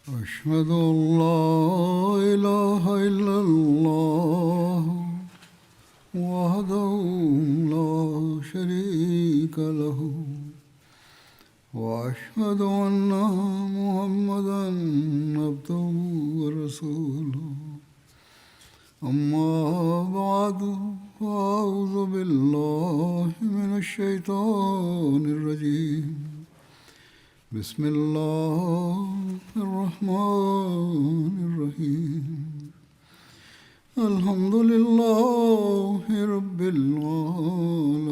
أشهد أن لا إله إلا الله وحده لا شريك له وأشهد أن محمدا عبده ورسوله أما بعد فأعوذ بالله من الشيطان الرجيم بسم الله الرحمن الرحيم الحمد لله رب العالمين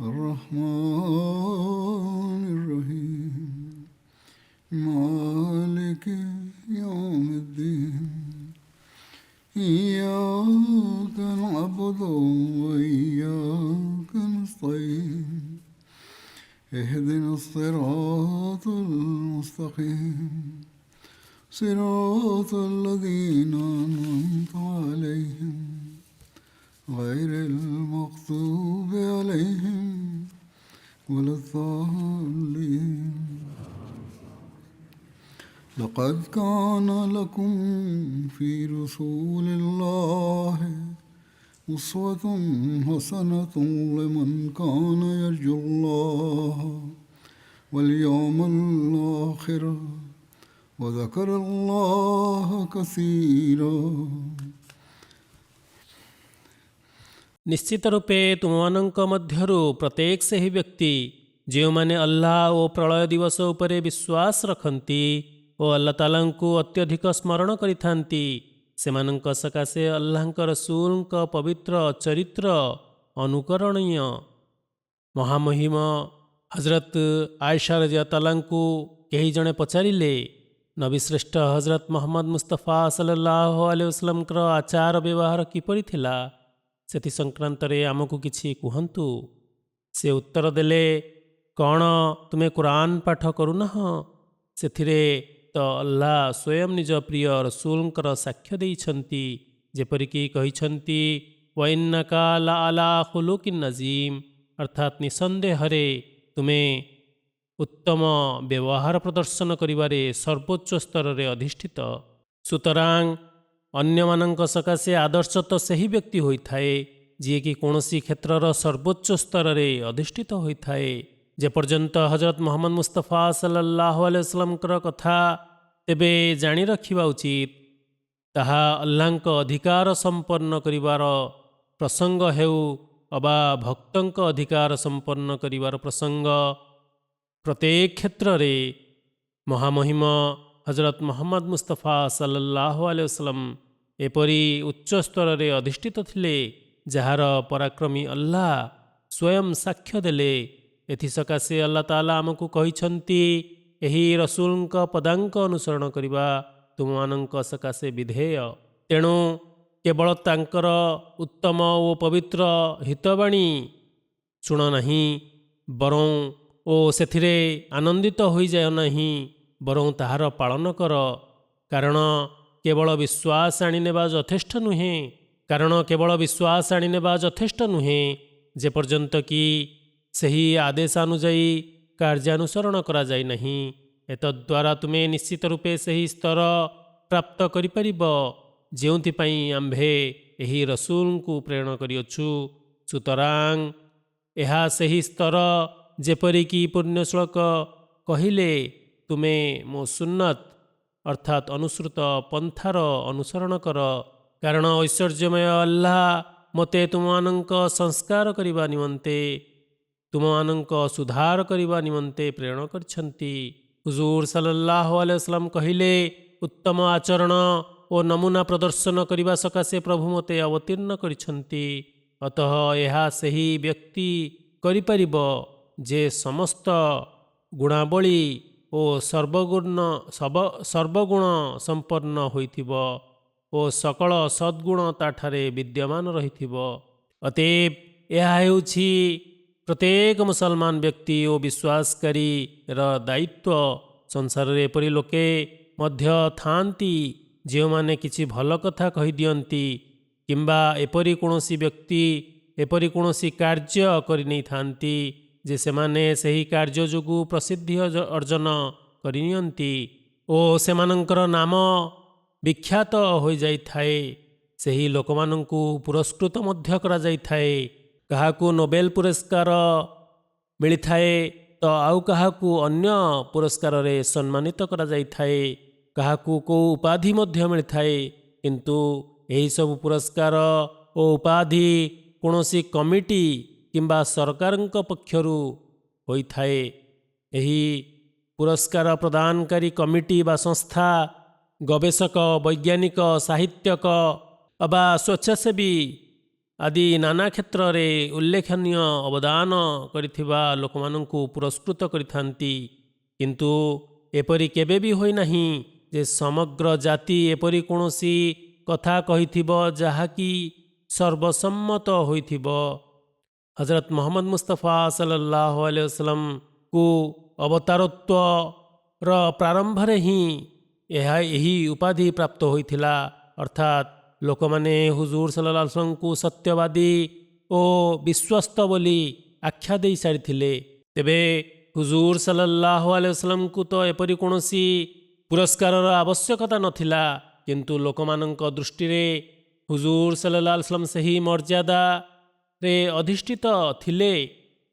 الرحمن الرحيم مالك يوم الدين إياك نعبد وإياك نستعين اهدنا الصراط المستقيم صراط الذين أنعمت عليهم غير المغضوب عليهم ولا الضالين لقد كان لكم في رسول الله أسوة حسنة لمن كان يرجو الله واليوم الآخر وذكر الله كثيرا। ନିଶ୍ଚିତ ରୂପେ ତୁମମାନଙ୍କ ମଧ୍ୟରୁ ପ୍ରତ୍ୟେକ ସେହି ବ୍ୟକ୍ତି ଯେଉଁମାନେ ଆଲ୍ଲାହ ଓ ପ୍ରଳୟ ଦିବସ ଉପରେ ବିଶ୍ୱାସ ରଖନ୍ତି ଓ ଆଲ୍ଲାହ ତାଆଲାଙ୍କୁ ଅତ୍ୟଧିକ ସ୍ମରଣ କରିଥାନ୍ତି ସେମାନଙ୍କ ସକାଶେ ଆଲ୍ଲାହଙ୍କ ରସୂଲଙ୍କ ପବିତ୍ର ଚରିତ୍ର ଅନୁକରଣୀୟ। ମହାମହିମ ହଜରତ ଆୟଶା ରାଦିୟଲ୍ଲାହୁ ତାଆଲାଙ୍କୁ କେହି ଜଣେ ପଚାରିଲେ, ନବୀଶ୍ରେଷ୍ଠ ହଜରତ ମୁହମ୍ମଦ ମୁସ୍ତଫା ସଲ୍ଲଲ୍ଲାହୁ ଆଲୈହି ୱସଲ୍ଲମଙ୍କର ଆଚାର ବ୍ୟବହାର କିପରି ଥିଲା, ସେଥି ସଂକ୍ରାନ୍ତରେ ଆମକୁ କିଛି କୁହନ୍ତୁ। ସେ ଉତ୍ତର ଦେଲେ, କ'ଣ ତୁମେ କୁରାନ ପାଠ କରୁନାହଁ? ସେଥିରେ ତ ଆଲ୍ଲାହ ସ୍ୱୟଂ ନିଜ ପ୍ରିୟ ରସୂଲଙ୍କର ସାକ୍ଷ୍ୟ ଦେଇଛନ୍ତି, ଯେପରିକି କହିଛନ୍ତି ୱଇନ୍ନକା ଲାଆଲା ଖୁଲୁକିନ୍ ନଜୀମ୍, ଅର୍ଥାତ୍ ନିଃସନ୍ଦେହରେ ତୁମେ ଉତ୍ତମ ବ୍ୟବହାର ପ୍ରଦର୍ଶନ କରିବାରେ ସର୍ବୋଚ୍ଚ ସ୍ତରରେ ଅଧିଷ୍ଠିତ। ସୁତରାଂ ଅନ୍ୟମାନଙ୍କ ସକାଶେ ଆଦର୍ଶ ତ ସେହି ବ୍ୟକ୍ତି ହୋଇଥାଏ ଯିଏକି କୌଣସି କ୍ଷେତ୍ରର ସର୍ବୋଚ୍ଚ ସ୍ତରରେ ଅଧିଷ୍ଠିତ ହୋଇଥାଏ। ଯେପର୍ଯ୍ୟନ୍ତ ହଜରତ ମୁହମ୍ମଦ ମୁସ୍ତଫା ସଲ୍ଲଲ୍ଲାହୁ ଆଲୈହି ୱସଲ୍ଲମଙ୍କର କଥା ତେବେ ଜାଣି ରଖିବା ଉଚିତ, ତାହା ଆଲ୍ଲାହଙ୍କ ଅଧିକାର ସମ୍ପନ୍ନ କରିବାର ପ୍ରସଙ୍ଗ ହେଉ ଅବା ଭକ୍ତଙ୍କ ଅଧିକାର ସମ୍ପନ୍ନ କରିବାର ପ୍ରସଙ୍ଗ, ପ୍ରତ୍ୟେକ କ୍ଷେତ୍ରରେ ମହାମହିମ ହଜରତ ମୁହମ୍ମଦ ମୁସ୍ତଫା ସଲ୍ଲଲ୍ଲାହୁ ଆଲୈହି ୱସଲ୍ଲମ ଏପରି ଉଚ୍ଚ ସ୍ତରରେ ଅଧିଷ୍ଠିତ ଥିଲେ ଯାହାର ପରାକ୍ରମୀ ଆଲ୍ଲାହ ସ୍ୱୟଂ ସାକ୍ଷ୍ୟ ଦେଲେ। ଏଥିସକାଶେ ଆଲ୍ଲାହ ତାଆଲା ଆମକୁ କହିଛନ୍ତି, ଏହି ରସୂଲଙ୍କ ପଦାଙ୍କ ଅନୁସରଣ କରିବା ତୁମମାନଙ୍କ ସକାଶେ ବିଧେୟ। ତେଣୁ କେବଳ ତାଙ୍କର ଉତ୍ତମ ଓ ପବିତ୍ର ହିତବାଣୀ ଶୁଣ ନାହିଁ ବରଂ ଓ ସେଥିରେ ଆନନ୍ଦିତ ହୋଇଯାଅ ନାହିଁ, ବରଂ ତାହାର ପାଳନ କର। କାରଣ କେବଳ ବିଶ୍ୱାସ ଆଣିନେବା ଯଥେଷ୍ଟ ନୁହେଁ ଯେପର୍ଯ୍ୟନ୍ତ କି ସେହି ଆଦେଶାନୁଯାୟୀ କାର୍ଯ୍ୟାନୁସରଣ କରାଯାଇ ନାହିଁ। ଏତଦ୍ୱାରା ତୁମେ ନିଶ୍ଚିତ ରୂପେ ସେହି ସ୍ତର ପ୍ରାପ୍ତ କରିପାରିବ ଯେଉଁଥିପାଇଁ ଆମ୍ଭେ ଏହି ରସୂଲଙ୍କୁ ପ୍ରେରଣ କରିଅଛୁ। ସୁତରାଂ ଏହା ସେହି ସ୍ତର ଯେପରିକି ପୁଣ୍ୟଶ୍ଳୋକ କହିଲେ, ତୁମେ ମୋ ସୁନ୍ନତ ଅର୍ଥାତ୍ ଅନୁସୃତ ପନ୍ଥାର ଅନୁସରଣ କର, କାରଣ ଐଶ୍ୱର୍ଯ୍ୟମୟ ଆଲ୍ଲାହ ମୋତେ ତୁମମାନଙ୍କ ସଂସ୍କାର କରିବା ନିମନ୍ତେ, ତୁମମାନଙ୍କ ସୁଧାର କରିବା ନିମନ୍ତେ ପ୍ରେରଣ କରିଛନ୍ତି। ହୁଜୁର ସଲ୍ଲଲ୍ଲାହୁ ଆଲୈହି ୱସଲ୍ଲମ କହିଲେ, ଉତ୍ତମ ଆଚରଣ ଓ ନମୁନା ପ୍ରଦର୍ଶନ କରିବା ସକାଶେ ପ୍ରଭୁ ମୋତେ ଅବତୀର୍ଣ୍ଣ କରିଛନ୍ତି। ଅତଃ ଏହା ସେହି ବ୍ୟକ୍ତି କରିପାରିବ ଯେ ସମସ୍ତ ଗୁଣାବଳୀ ଓ ସର୍ବଗୁଣ ସମ୍ପନ୍ନ ହୋଇଥିବ ଓ ସକଳ ସଦ୍ଗୁଣ ତାଠାରେ ବିଦ୍ୟମାନ ରହିଥିବ। ଅତଏବ ଏହା ହେଉଛି ପ୍ରତ୍ୟେକ ମୁସଲମାନ ବ୍ୟକ୍ତି ଓ ବିଶ୍ୱାସକାରୀର ଦାୟିତ୍ୱ। ସଂସାରରେ ଏପରି ଲୋକେ ମଧ୍ୟ ଥାଆନ୍ତି ଯେଉଁମାନେ କିଛି ଭଲ କଥା କହିଦିଅନ୍ତି କିମ୍ବା ଏପରି କୌଣସି ବ୍ୟକ୍ତି ଏପରି କୌଣସି କାର୍ଯ୍ୟ କରିନେଇଥାନ୍ତି ଯେ ସେମାନେ ସେହି କାର୍ଯ୍ୟ ଯୋଗୁଁ ପ୍ରସିଦ୍ଧି ଅର୍ଜନ କରିନିଅନ୍ତି ଓ ସେମାନଙ୍କର ନାମ ବିଖ୍ୟାତ ହୋଇଯାଇଥାଏ। ସେହି ଲୋକମାନଙ୍କୁ ପୁରସ୍କୃତ ମଧ୍ୟ କରାଯାଇଥାଏ। କାହାକୁ ନୋବେଲ ପୁରସ୍କାର ମିଳିଥାଏ ତ ଆଉ କାହାକୁ ଅନ୍ୟ ପୁରସ୍କାରରେ ସମ୍ମାନିତ କରାଯାଇଥାଏ। କାହାକୁ କେଉଁ ଉପାଧି ମଧ୍ୟ ମିଳିଥାଏ। କିନ୍ତୁ ଏହିସବୁ ପୁରସ୍କାର ଓ ଉପାଧି କୌଣସି କମିଟି କିମ୍ବା ସରକାରଙ୍କ ପକ୍ଷରୁ ହୋଇଥାଏ। ଏହି ପୁରସ୍କାର ପ୍ରଦାନକାରୀ କମିଟି ବା ସଂସ୍ଥା ଗବେଷକ, ବୈଜ୍ଞାନିକ, ସାହିତ୍ୟକ ବା ସ୍ୱେଚ୍ଛାସେବୀ ଆଦି ନାନା କ୍ଷେତ୍ରରେ ଉଲ୍ଲେଖନୀୟ ଅବଦାନ କରିଥିବା ଲୋକମାନଙ୍କୁ ପୁରସ୍କୃତ କରିଥାନ୍ତି। କିନ୍ତୁ ଏପରି କେବେ ବି ହୋଇନାହିଁ ଯେ ସମଗ୍ର ଜାତି ଏପରି କୌଣସି କଥା କହିଥିବ ଯାହାକି ସର୍ବସମ୍ମତ ହୋଇଥିବ। ହଜରତ ମହମ୍ମଦ ମୁସ୍ତଫା ସല്ലଲ୍ଲାହୁ ଆଲୈହି ವಸಲ್ಲମକୁ ଅବତାରତ୍ୱର ପ୍ରାରମ୍ଭରେ ହିଁ ଏହି ଉପାଧି ପ୍ରାପ୍ତ ହୋଇଥିଲା। ଅର୍ଥାତ୍ ଲୋକମାନେ ହୁଜୁର ସଲ୍ଲଲ୍ଲାହୁ ଆଲୈହି ವಸଲ୍ଲମକୁ ସତ୍ୟବାଦୀ ଓ ବିଶ୍ୱସ୍ତ ବୋଲି ଆଖ୍ୟା ଦେଇ ସାରିଥିଲେ। ତେବେ ହୁଜୁର ସଲ୍ଲଲ୍ଲାହୁ ଆଲୈହି ವಸଲ୍ଲମକୁ ତ ଏପରି କୌଣସି ପୁରସ୍କାରର ଆବଶ୍ୟକତା ନଥିଲା। କିନ୍ତୁ ଲୋକମାନଙ୍କ ଦୃଷ୍ଟିରେ ହୁଜୁର ସଲ୍ଲଲ୍ଲାହୁ ଆଲୈହି ವಸଲ୍ଲମ ସେହି ମର୍ଯ୍ୟାଦାରେ ଅଧିଷ୍ଠିତ ଥିଲେ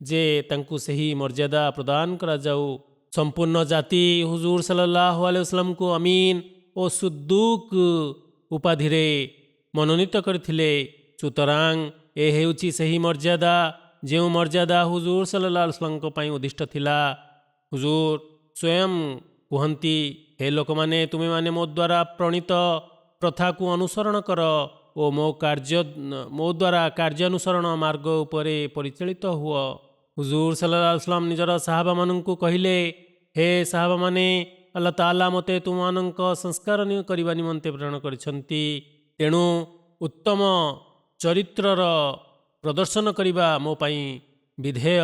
ଯେ ତାଙ୍କୁ ସେହି ମର୍ଯ୍ୟାଦା ପ୍ରଦାନ କରାଯାଉ। ସମ୍ପୂର୍ଣ୍ଣ ଜାତି ହୁଜୁର ସଲ୍ଲଲ୍ଲାହୁ ଆଲୈହି ವಸଲ୍ଲମକୁ ଅମିନ ଓ ସୁଦ୍ଦୁକ ଉପାଧିରେ ମନୋନୀତ କରିଥିଲେ। ସୁତରାଂ ଏ ହେଉଛି ସେହି ମର୍ଯ୍ୟାଦା ଯେଉଁ ମର୍ଯ୍ୟାଦା ହୁଜୁର ସଲ୍ଲଲ୍ଲାହୁ ଆଲୈହି ವಸଲ୍ଲମଙ୍କ ପାଇଁ ଉଦ୍ଦିଷ୍ଟ ଥିଲା। ହୁଜୁର ସ୍ୱୟଂ କୁହନ୍ତି, ହେ ଲୋକମାନେ, ତୁମେମାନେ ମୋ ଦ୍ୱାରା ପ୍ରଣୀତ ପ୍ରଥାକୁ ଅନୁସରଣ କର ଓ ମୋ ଦ୍ୱାରା କାର୍ଯ୍ୟାନୁସରଣ ମାର୍ଗ ଉପରେ ପରିଚାଳିତ ହୁଅ। ହୁଜୁର ସଲ୍ଲଲ୍ଲାହୁ ଆଲୈହି ವಸଲ୍ଲମ ନିଜର ସାହାବାମାନଙ୍କୁ କହିଲେ, ହେ ସାହାବାମାନେ, ଆଲ୍ଲାହ ତାଆଲା ମୋତେ ତୁମମାନଙ୍କ ସଂସ୍କାର କରିବା ନିମନ୍ତେ ପ୍ରେରଣ କରିଛନ୍ତି। ତେଣୁ ଉତ୍ତମ ଚରିତ୍ରର ପ୍ରଦର୍ଶନ କରିବା ମୋ ପାଇଁ ବିଧେୟ।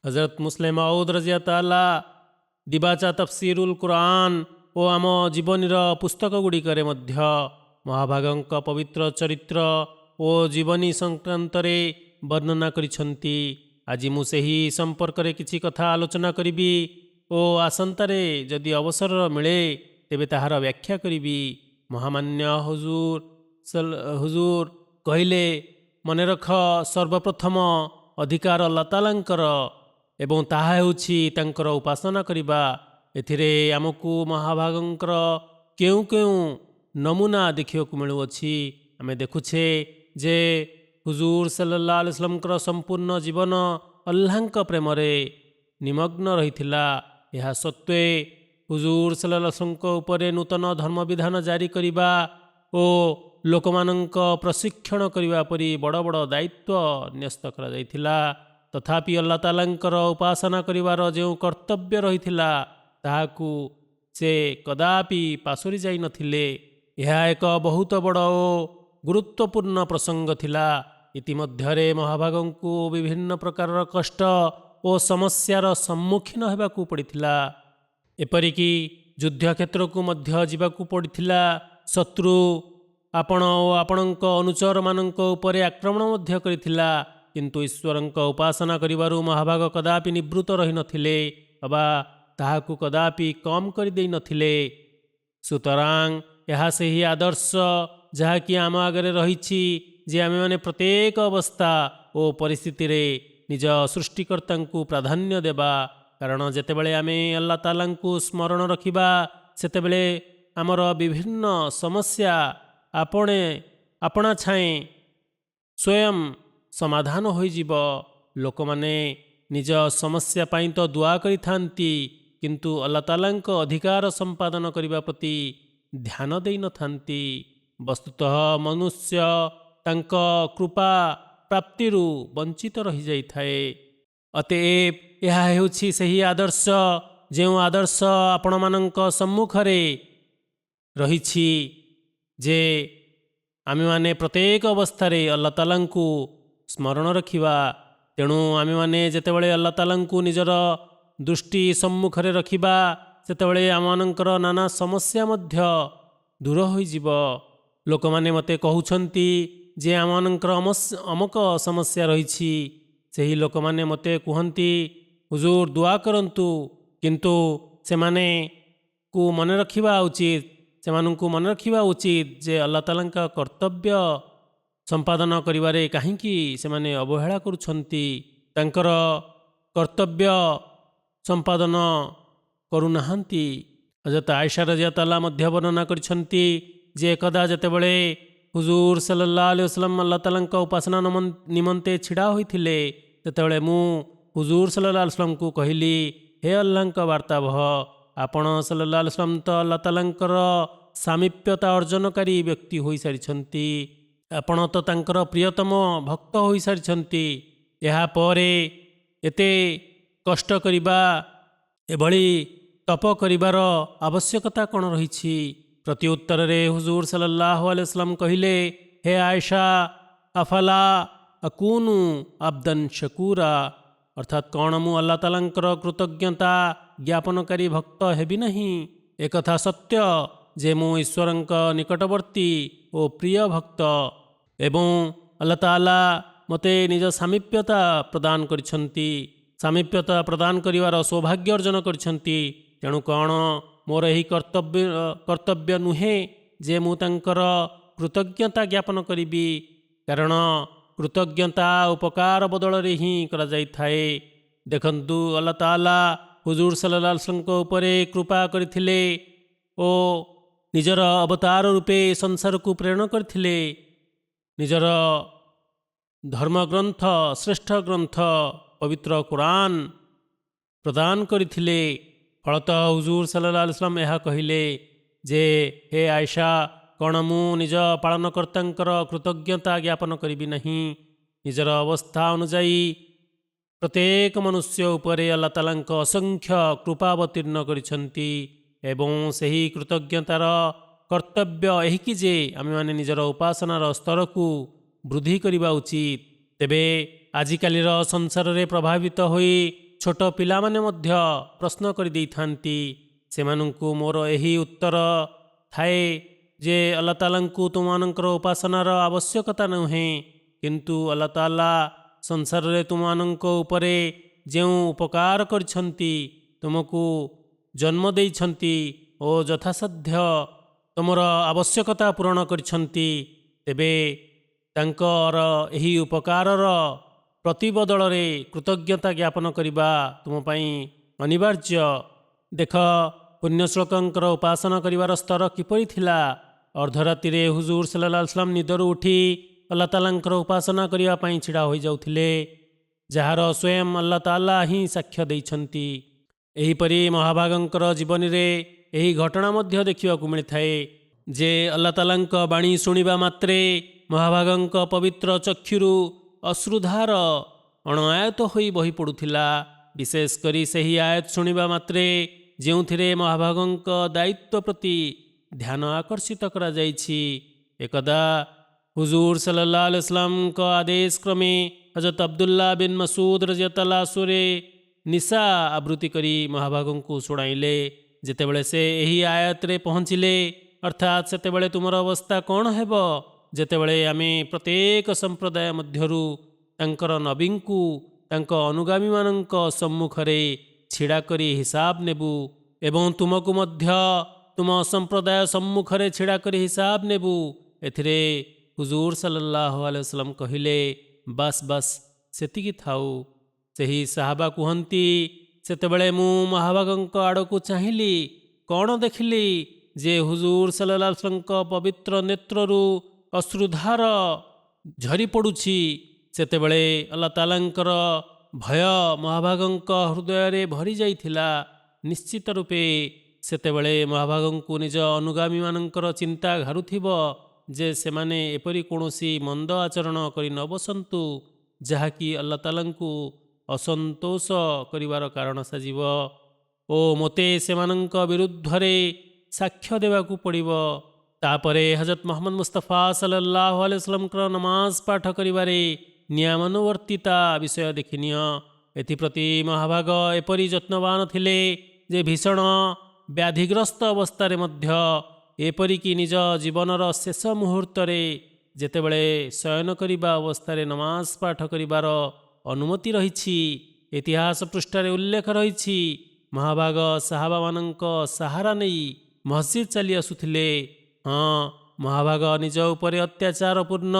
ହଜରତ ମୁସଲିମ ମାଉଦ ରଜିୟା ତାଆଲା ଦିବାଚା ତଫସିରୁଲ କୁରଆନ ଓ ଆମ ଜୀବନୀର ପୁସ୍ତକ ଗୁଡ଼ିକରେ ମଧ୍ୟ ମହାଭାଗଙ୍କ ପବିତ୍ର ଚରିତ୍ର ଓ ଜୀବନୀ ସଂକ୍ରାନ୍ତରେ ବର୍ଣ୍ଣନା କରିଛନ୍ତି। ଆଜି ମୁଁ ସେହି ସମ୍ପର୍କରେ କିଛି କଥା ଆଲୋଚନା କରିବି ଓ ଆସନ୍ତାରେ ଯଦି ଅବସର ମିଳେ ତେବେ ତାହାର ବ୍ୟାଖ୍ୟା କରିବି। ମହାମାନ୍ୟ ହୁଜୁର କହିଲେ, ମନେ ରଖ, ସର୍ବପ୍ରଥମ ଅଧିକାର ଆଲ୍ଲାହ ତାଆଲାଙ୍କର ଏବଂ ତାହା ହେଉଛି ତାଙ୍କର ଉପାସନା କରିବା। ଏଥିରେ ଆମକୁ ମହାଭାଗଙ୍କର କେଉଁ କେଉଁ ନମୁନା ଦେଖିବାକୁ ମିଳୁଅଛି। ଆମେ ଦେଖୁଛେ ଯେ ହୁଜୁର ସଲ୍ଲଲ୍ଲାହୁ ଆଲୈହି ವಸଲ୍ଲମଙ୍କର ସମ୍ପୂର୍ଣ୍ଣ ଜୀବନ ଆଲ୍ଲାହଙ୍କ ପ୍ରେମରେ ନିମଗ୍ନ ରହିଥିଲା। ଏହା ସତ୍ତ୍ୱେ ହୁଜୁର ସଲ୍ଲଲ୍ଲାହୁ ଆଲୈହି ವಸଲ୍ଲମଙ୍କ ଉପରେ ନୂତନ ଧର୍ମବିଧାନ ଜାରି କରିବା ଓ ଲୋକମାନଙ୍କ ପ୍ରଶିକ୍ଷଣ କରିବା ପରି ବଡ଼ ବଡ଼ ଦାୟିତ୍ୱ ନ୍ୟସ୍ତ କରାଯାଇଥିଲା। ତଥାପି ଆଲ୍ଲାହ ତାଆଲାଙ୍କର ଉପାସନା କରିବାର ଯେଉଁ କର୍ତ୍ତବ୍ୟ ରହିଥିଲା ତାହାକୁ ସେ କଦାପି ପାସୋରି ଯାଇନଥିଲେ। ଏହା ଏକ ବହୁତ ବଡ଼ ଓ ଗୁରୁତ୍ୱପୂର୍ଣ୍ଣ ପ୍ରସଙ୍ଗ ଥିଲା। ଇତିମଧ୍ୟରେ ମହାଭାଗଙ୍କୁ ବିଭିନ୍ନ ପ୍ରକାରର କଷ୍ଟ ଓ ସମସ୍ୟାର ସମ୍ମୁଖୀନ ହେବାକୁ ପଡ଼ିଥିଲା। ଏପରିକି ଯୁଦ୍ଧକ୍ଷେତ୍ରକୁ ମଧ୍ୟ ଯିବାକୁ ପଡ଼ିଥିଲା। ଶତ୍ରୁ ଆପଣ ଓ ଆପଣଙ୍କ ଅନୁଚରମାନଙ୍କ ଉପରେ ଆକ୍ରମଣ ମଧ୍ୟ କରିଥିଲା। କିନ୍ତୁ ଈଶ୍ୱରଙ୍କ ଉପାସନା କରିବାରୁ ମହାଭାଗ କଦାପି ନିବୃତ୍ତ ରହିନଥିଲେ ବା ତାହାକୁ କଦାପି କମ୍ କରିଦେଇ ନଥିଲେ। ସୁତରାଂ ଏହା ସେହି ଆଦର୍ଶ ଯାହାକି ଆମ ଆଗରେ ରହିଛି ଯେ ଆମେମାନେ ପ୍ରତ୍ୟେକ ଅବସ୍ଥା ଓ ପରିସ୍ଥିତିରେ ନିଜ ସୃଷ୍ଟିକର୍ତ୍ତାଙ୍କୁ ପ୍ରାଧାନ୍ୟ ଦେବା। କାରଣ ଯେତେବେଳେ ଆମେ ଆଲ୍ଲାହ ତାଆଲାଙ୍କୁ ସ୍ମରଣ ରଖିବା ସେତେବେଳେ ଆମର ବିଭିନ୍ନ ସମସ୍ୟା ଆପଣା ଛାଏଁ ସ୍ୱୟଂ ସମାଧାନ ହୋଇଯିବ। ଲୋକମାନେ ନିଜ ସମସ୍ୟା ପାଇଁ ତ ଦୁଆ କରିଥାନ୍ତି, କିନ୍ତୁ ଆଲ୍ଲାହ ତାଆଲାଙ୍କ ଅଧିକାର ସମ୍ପାଦନ କରିବା ପ୍ରତି ଧ୍ୟାନ ଦେଇନଥାନ୍ତି। ବସ୍ତୁତଃ ମନୁଷ୍ୟ ତାଙ୍କ କୃପା ପ୍ରାପ୍ତିରୁ ବଞ୍ଚିତ ରହିଯାଇଥାଏ। ଅତଏବ ଏହା ହେଉଛି ସେହି ଆଦର୍ଶ ଯେଉଁ ଆଦର୍ଶ ଆପଣମାନଙ୍କ ସମ୍ମୁଖରେ ରହିଛି ଯେ ଆମେମାନେ ପ୍ରତ୍ୟେକ ଅବସ୍ଥାରେ ଆଲ୍ଲାହ ତାଆଲାଙ୍କୁ ସ୍ମରଣ ରଖିବା। ତେଣୁ ଆମେମାନେ ଯେତେବେଳେ ଆଲ୍ଲାହ ତାଆଲାଙ୍କୁ ନିଜର ଦୃଷ୍ଟି ସମ୍ମୁଖରେ ରଖିବା ସେତେବେଳେ ଆମମାନଙ୍କର ନାନା ସମସ୍ୟା ମଧ୍ୟ ଦୂର ହୋଇଯିବ। ଲୋକମାନେ ମୋତେ କହୁଛନ୍ତି ଯେ ଆମମାନଙ୍କର ଅମକ ସମସ୍ୟା ରହିଛି। ସେହି ଲୋକମାନେ ମୋତେ କୁହନ୍ତି, ହୁଜୁର ଦୁଆ କରନ୍ତୁ, କିନ୍ତୁ ସେମାନଙ୍କୁ ମନେ ରଖିବା ଉଚିତ ଯେ ଆଲ୍ଲାହ ତାଆଲାଙ୍କ କର୍ତ୍ତବ୍ୟ ସମ୍ପାଦନ କରିବାରେ କାହିଁକି ସେମାନେ ଅବହେଳା କରୁଛନ୍ତି, ତାଙ୍କର କର୍ତ୍ତବ୍ୟ ସମ୍ପାଦନ କରୁନାହାନ୍ତି। ହଜରତ ଆଇଷା ରାଦିୟଲ୍ଲାହୁ ମଧ୍ୟ ବର୍ଣ୍ଣନା କରିଛନ୍ତି ଯେ ଏକଦା ଯେତେବେଳେ ହୁଜୁର ସଲ୍ଲଲ୍ଲାହୁ ଆଲାଇହି ୱସଲ୍ଲମ ଆଲ୍ଲାହ ତାଆଲାଙ୍କ ଉପାସନା ନିମନ୍ତେ ଛିଡ଼ା ହୋଇଥିଲେ, ସେତେବେଳେ ମୁଁ ହୁଜୁର ସଲ୍ଲଲ୍ଲାହୁ ଆଲାଇହି ୱସଲ୍ଲମଙ୍କୁ କହିଲି, ହେ ଆଲ୍ଲାହଙ୍କ ବାର୍ତ୍ତାବହ, ଆପଣ ସଲ୍ଲଲ୍ଲାହୁ ଆଲାଇହି ୱସଲ୍ଲମ ତ ଆଲ୍ଲାହ ତାଆଲାଙ୍କର ସାମୀପ୍ୟତା ଅର୍ଜନକାରୀ ବ୍ୟକ୍ତି ହୋଇସାରିଛନ୍ତି, ଆପଣ ତ ତାଙ୍କର ପ୍ରିୟତମ ଭକ୍ତ ହୋଇସାରିଛନ୍ତି, ଏହାପରେ ଏତେ କଷ୍ଟ କରିବା, ଏଭଳି ତପ କରିବାର ଆବଶ୍ୟକତା କ'ଣ ରହିଛି? ପ୍ରତି ଉତ୍ତରରେ ହୁଜୁର ସଲ୍ଲଲ୍ଲାହୁ ଆଲାଇହି ୱସଲ୍ଲମ କହିଲେ, ହେ ଆଇଷା, ଆଫାଲା ଆକୁନୁ ଆବ୍ଦନ୍ ଶକୁରା, ଅର୍ଥାତ୍ କ'ଣ ମୁଁ ଆଲ୍ଲାହ ତାଆଲାଙ୍କର କୃତଜ୍ଞତା ଜ୍ଞାପନକାରୀ ଭକ୍ତ ହେବି ନାହିଁ? ଏକଥା ସତ୍ୟ ଯେ ମୁଁ ଈଶ୍ୱରଙ୍କ ନିକଟବର୍ତ୍ତୀ ଓ ପ୍ରିୟ ଭକ୍ତ ଏବଂ ଆଲ୍ଲାହ ତାଆଲା ମୋତେ ନିଜ ସାମୀପ୍ୟତା ପ୍ରଦାନ କରିଛନ୍ତି, ସାମୀପ୍ୟତା ପ୍ରଦାନ କରିବାର ସୌଭାଗ୍ୟ ଅର୍ଜନ କରିଛନ୍ତି। ତେଣୁ କ'ଣ ମୋର ଏହି କର୍ତ୍ତବ୍ୟ ନୁହେଁ ଯେ ମୁଁ ତାଙ୍କର କୃତଜ୍ଞତା ଜ୍ଞାପନ କରିବି? କାରଣ କୃତଜ୍ଞତା ଉପକାର ବଦଳରେ ହିଁ କରାଯାଇଥାଏ। ଦେଖନ୍ତୁ, ଆଲ୍ଲାହ ତାଆଲା ହୁଜୁର ସଲ୍ଲଲ୍ଲାହୁ ଆଲାଇହି ୱସଲ୍ଲମଙ୍କ ଉପରେ କୃପା କରିଥିଲେ ଓ ନିଜର ଅବତାର ରୂପେ ସଂସାରକୁ ପ୍ରେରଣ କରିଥିଲେ, ନିଜର ଧର୍ମଗ୍ରନ୍ଥ, ଶ୍ରେଷ୍ଠ ଗ୍ରନ୍ଥ ପବିତ୍ର କୁରାନ ପ୍ରଦାନ କରିଥିଲେ। ଫଳତଃ ହୁଜୁର ସଲ୍ଲଲ୍ଲାହୁ ଆଲାଇହି ୱସଲ୍ଲମ ଏହା କହିଲେ ଯେ, ହେ ଆଇଷା, କ'ଣ ମୁଁ ନିଜ ପାଳନକର୍ତ୍ତାଙ୍କର କୃତଜ୍ଞତା ଜ୍ଞାପନ କରିବି ନାହିଁ? ନିଜର ଅବସ୍ଥା ଅନୁଯାୟୀ ପ୍ରତ୍ୟେକ ମନୁଷ୍ୟ ଉପରେ ଆଲ୍ଲାହ ତାଆଲାଙ୍କ ଅସଂଖ୍ୟ କୃପା ଅବତୀର୍ଣ୍ଣ କରିଛନ୍ତି ଏବଂ ସେହି କୃତଜ୍ଞତାର କର୍ତ୍ତବ୍ୟ ଏହିକି ଯେ ଆମେମାନେ ନିଜର ଉପାସନାର ସ୍ତରକୁ ବୃଦ୍ଧି କରିବା ଉଚିତ। ତେବେ ଆଜିକାଲିର ସଂସାରରେ ପ୍ରଭାବିତ ହୋଇ ଛୋଟ ପିଲାମାନେ ମଧ୍ୟ ପ୍ରଶ୍ନ କରିଦେଇଥାନ୍ତି। ସେମାନଙ୍କୁ ମୋର ଏହି ଉତ୍ତର ଥାଏ ଯେ ଆଲ୍ଲାହ ତାଆଲାଙ୍କୁ ତୁମମାନଙ୍କର ଉପାସନାର ଆବଶ୍ୟକତା ନୁହେଁ, କିନ୍ତୁ ଆଲ୍ଲାହ ତାଆଲା ସଂସାରରେ ତୁମମାନଙ୍କ ଉପରେ ଯେଉଁ ଉପକାର କରିଛନ୍ତି, ତୁମକୁ ଜନ୍ମ ଦେଇଛନ୍ତି ଓ ଯଥାସାଧ୍ୟ ତୁମର ଆବଶ୍ୟକତା ପୂରଣ କରିଛନ୍ତି, ତେବେ ତାଙ୍କର ଏହି ଉପକାରର ପ୍ରତିବଦଳରେ କୃତଜ୍ଞତା ଜ୍ଞାପନ କରିବା ତୁମ ପାଇଁ ଅନିବାର୍ଯ୍ୟ। ଦେଖ, ପୁଣ୍ୟଶ୍ଳୋକଙ୍କର ଉପାସନା କରିବାର ସ୍ତର କିପରି ଥିଲା। ଅର୍ଦ୍ଧରାତିରେ ହୁଜୁର ସଲ୍ଲଲ୍ଲାହୁ ଆଲାଇହି ୱସଲ୍ଲମ ନିଦରୁ ଉଠି ଆଲ୍ଲାହ ତାଆଲାଙ୍କର ଉପାସନା କରିବା ପାଇଁ ଛିଡ଼ା ହୋଇଯାଉଥିଲେ, ଯାହାର ସ୍ୱୟଂ ଆଲ୍ଲାହ ତାଆଲା ହିଁ ସାକ୍ଷ୍ୟ ଦେଇଛନ୍ତି। ଏହିପରି ମହାଭାଗଙ୍କର ଜୀବନୀରେ ଏହି ଘଟଣା ମଧ୍ୟ ଦେଖିବାକୁ ମିଳିଥାଏ ଯେ ଆଲ୍ଲାହ ତାଆଲାଙ୍କ ବାଣୀ ଶୁଣିବା ମାତ୍ରେ ମହାଭାଗଙ୍କ ପବିତ୍ର ଚକ୍ଷୁରୁ ଅଶ୍ରୁଧାର ଅଣଆୟତ ହୋଇ ବହି ପଡ଼ୁଥିଲା। ବିଶେଷ କରି ସେହି ଆୟତ ଶୁଣିବା ମାତ୍ରେ ଯେଉଁଥିରେ ମହାଭାଗଙ୍କ ଦାୟିତ୍ୱ ପ୍ରତି ଧ୍ୟାନ ଆକର୍ଷିତ କରାଯାଇଛି। ଏକଦା ହୁଜୁର ସଲ୍ଲଲ୍ଲାହୁ ଆଲାଇହି ୱସଲ୍ଲମଙ୍କ ଆଦେଶ କ୍ରମେ ହଜରତ ଅବଦୁଲ୍ଲାହ ବିନ୍ ମସଉଦ୍ ରାଦିୟଲ୍ଲାହୁ ସୁରେ ନିସା ଆବୃତ୍ତି କରି ମହାଭାଗଙ୍କୁ ଶୁଣାଇଲେ। ଯେତେବେଳେ ସେ ଏହି ଆୟତରେ ପହଞ୍ଚିଲେ, ଅର୍ଥାତ୍ ସେତେବେଳେ ତୁମର ଅବସ୍ଥା କ'ଣ ହେବ ଯେତେବେଳେ ଆମେ ପ୍ରତ୍ୟେକ ସମ୍ପ୍ରଦାୟ ମଧ୍ୟରୁ ତାଙ୍କର ନବୀଙ୍କୁ ତାଙ୍କ ଅନୁଗାମୀମାନଙ୍କ ସମ୍ମୁଖରେ ଛିଡ଼ା କରି ହିସାବ ନେବୁ ଏବଂ ତୁମକୁ ମଧ୍ୟ ତୁମ ସମ୍ପ୍ରଦାୟ ସମ୍ମୁଖରେ ଛିଡ଼ା କରି ହିସାବ ନେବୁ। ଏଥିରେ ହୁଜୁର ସଲ୍ଲଲ୍ଲାହୁ ଆଲାଇହି ୱସଲ୍ଲମ କହିଲେ, ବାସ୍ ବାସ୍, ସେତିକି ଥାଉ। ସେହି ସାହାବା କୁହନ୍ତି, ସେତେବେଳେ ମୁଁ ମହାଭାଗଙ୍କ ଆଡ଼କୁ ଚାହିଁଲି, କ'ଣ ଦେଖିଲି ଯେ ହୁଜୁର ସଲ୍ଲଲ୍ଲାହୁ ଆଲାଇହି ୱସଲ୍ଲମଙ୍କ ପବିତ୍ର ନେତ୍ରରୁ ଅଶ୍ରୁଧାର ଝରି ପଡ଼ୁଛି। ସେତେବେଳେ ଆଲ୍ଲାହ ତାଆଲାଙ୍କର ଭୟ ମହାଭାଗଙ୍କ ହୃଦୟରେ ଭରି ଯାଇଥିଲା। ନିଶ୍ଚିତ ରୂପେ ସେତେବେଳେ ମହାଭାଗଙ୍କୁ ନିଜ ଅନୁଗାମୀମାନଙ୍କର ଚିନ୍ତା ଘାରୁଥିବ ଯେ ସେମାନେ ଏପରି କୌଣସି ମନ୍ଦ ଆଚରଣ କରି ନ ବସନ୍ତୁ ଯାହାକି ଆଲ୍ଲାହ ତାଆଲାଙ୍କୁ ଅସନ୍ତୋଷ କରିବାର କାରଣ ସାଜିବ ଓ ମୋତେ ସେମାନଙ୍କ ବିରୁଦ୍ଧରେ ସାକ୍ଷ୍ୟ ଦେବାକୁ ପଡ଼ିବ। ତାପରେ ହଜରତ ମୁହମ୍ମଦ ମୁସ୍ତଫା ସଲ୍ଲଲ୍ଲାହୁ ଆଲାଇହି ୱସଲ୍ଲମଙ୍କର ନମାଜ ପାଠ କରିବାରେ ନିୟମାନୁବର୍ତ୍ତିତା ବିଷୟ ଦେଖିନିଅ। ଏଥିପ୍ରତି ମହାଭାଗ ଏପରି ଯତ୍ନବାନ ଥିଲେ ଯେ ଭୀଷଣ ବ୍ୟାଧିଗ୍ରସ୍ତ ଅବସ୍ଥାରେ ମଧ୍ୟ, ଏପରିକି ନିଜ ଜୀବନର ଶେଷ ମୁହୂର୍ତ୍ତରେ ଯେତେବେଳେ ଶୟନ କରିବା ଅବସ୍ଥାରେ ନମାଜ ପାଠ କରିବାର ଅନୁମତି ରହିଛି, ଇତିହାସ ପୃଷ୍ଠାରେ ଉଲ୍ଲେଖ ରହିଛି, ମହାଭାଗ ସାହାବାମାନଙ୍କ ସାହାରା ନେଇ ମସଜିଦ୍ ଚାଲି ଆସୁଥିଲେ। ହଁ, ମହାଭାଗ ନିଜ ଉପରେ ଅତ୍ୟାଚାରପୂର୍ଣ୍ଣ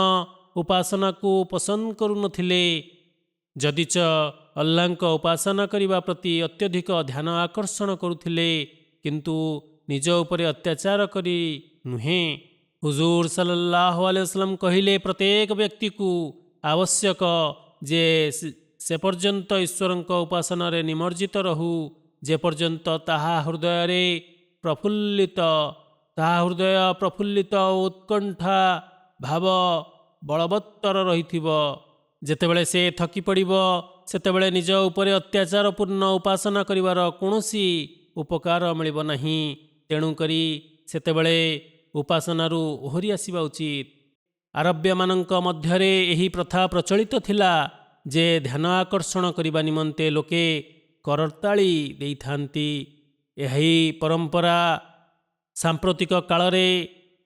ଉପାସନାକୁ ପସନ୍ଦ କରୁନଥିଲେ, ଯଦିଚ ଅଲ୍ଲାହଙ୍କ ଉପାସନା କରିବା ପ୍ରତି ଅତ୍ୟଧିକ ଧ୍ୟାନ ଆକର୍ଷଣ କରୁଥିଲେ, କିନ୍ତୁ ନିଜ ଉପରେ ଅତ୍ୟାଚାର କରି ନୁହେଁ। ହୁଜୁର ସല്ലଲ୍ଲାହୁ ଆଲାଇହି ୱସଲ୍ଲମ କହିଲେ, ପ୍ରତ୍ୟେକ ବ୍ୟକ୍ତିକୁ ଆବଶ୍ୟକ ଯେ ସେ ପର୍ଯ୍ୟନ୍ତ ଈଶ୍ୱରଙ୍କ ଉପାସନାରେ ନିମଜ୍ଜିତ ରହୁ, ଯେପର୍ଯ୍ୟନ୍ତ ତାହା ହୃଦୟ ପ୍ରଫୁଲ୍ଲିତ ଓ ଉତ୍କଣ୍ଠା ଭାବ ବଳବତ୍ତର ରହିଥିବ। ଯେତେବେଳେ ସେ ଥକି ପଡ଼ିବ, ସେତେବେଳେ ନିଜ ଉପରେ ଅତ୍ୟାଚାରପୂର୍ଣ୍ଣ ଉପାସନା କରିବାର କୌଣସି ଉପକାର ମିଳିବ ନାହିଁ। ତେଣୁକରି ସେତେବେଳେ ଉପାସନାରୁ ଓହରି ଆସିବା ଉଚିତ। ଆରବ୍ୟମାନଙ୍କ ମଧ୍ୟରେ ଏହି ପ୍ରଥା ପ୍ରଚଳିତ ଥିଲା ଯେ ଧ୍ୟାନ ଆକର୍ଷଣ କରିବା ନିମନ୍ତେ ଲୋକେ କରତାଳି ଦେଇଥାନ୍ତି। ଏହି ପରମ୍ପରା ସାମ୍ପ୍ରତିକ କାଳରେ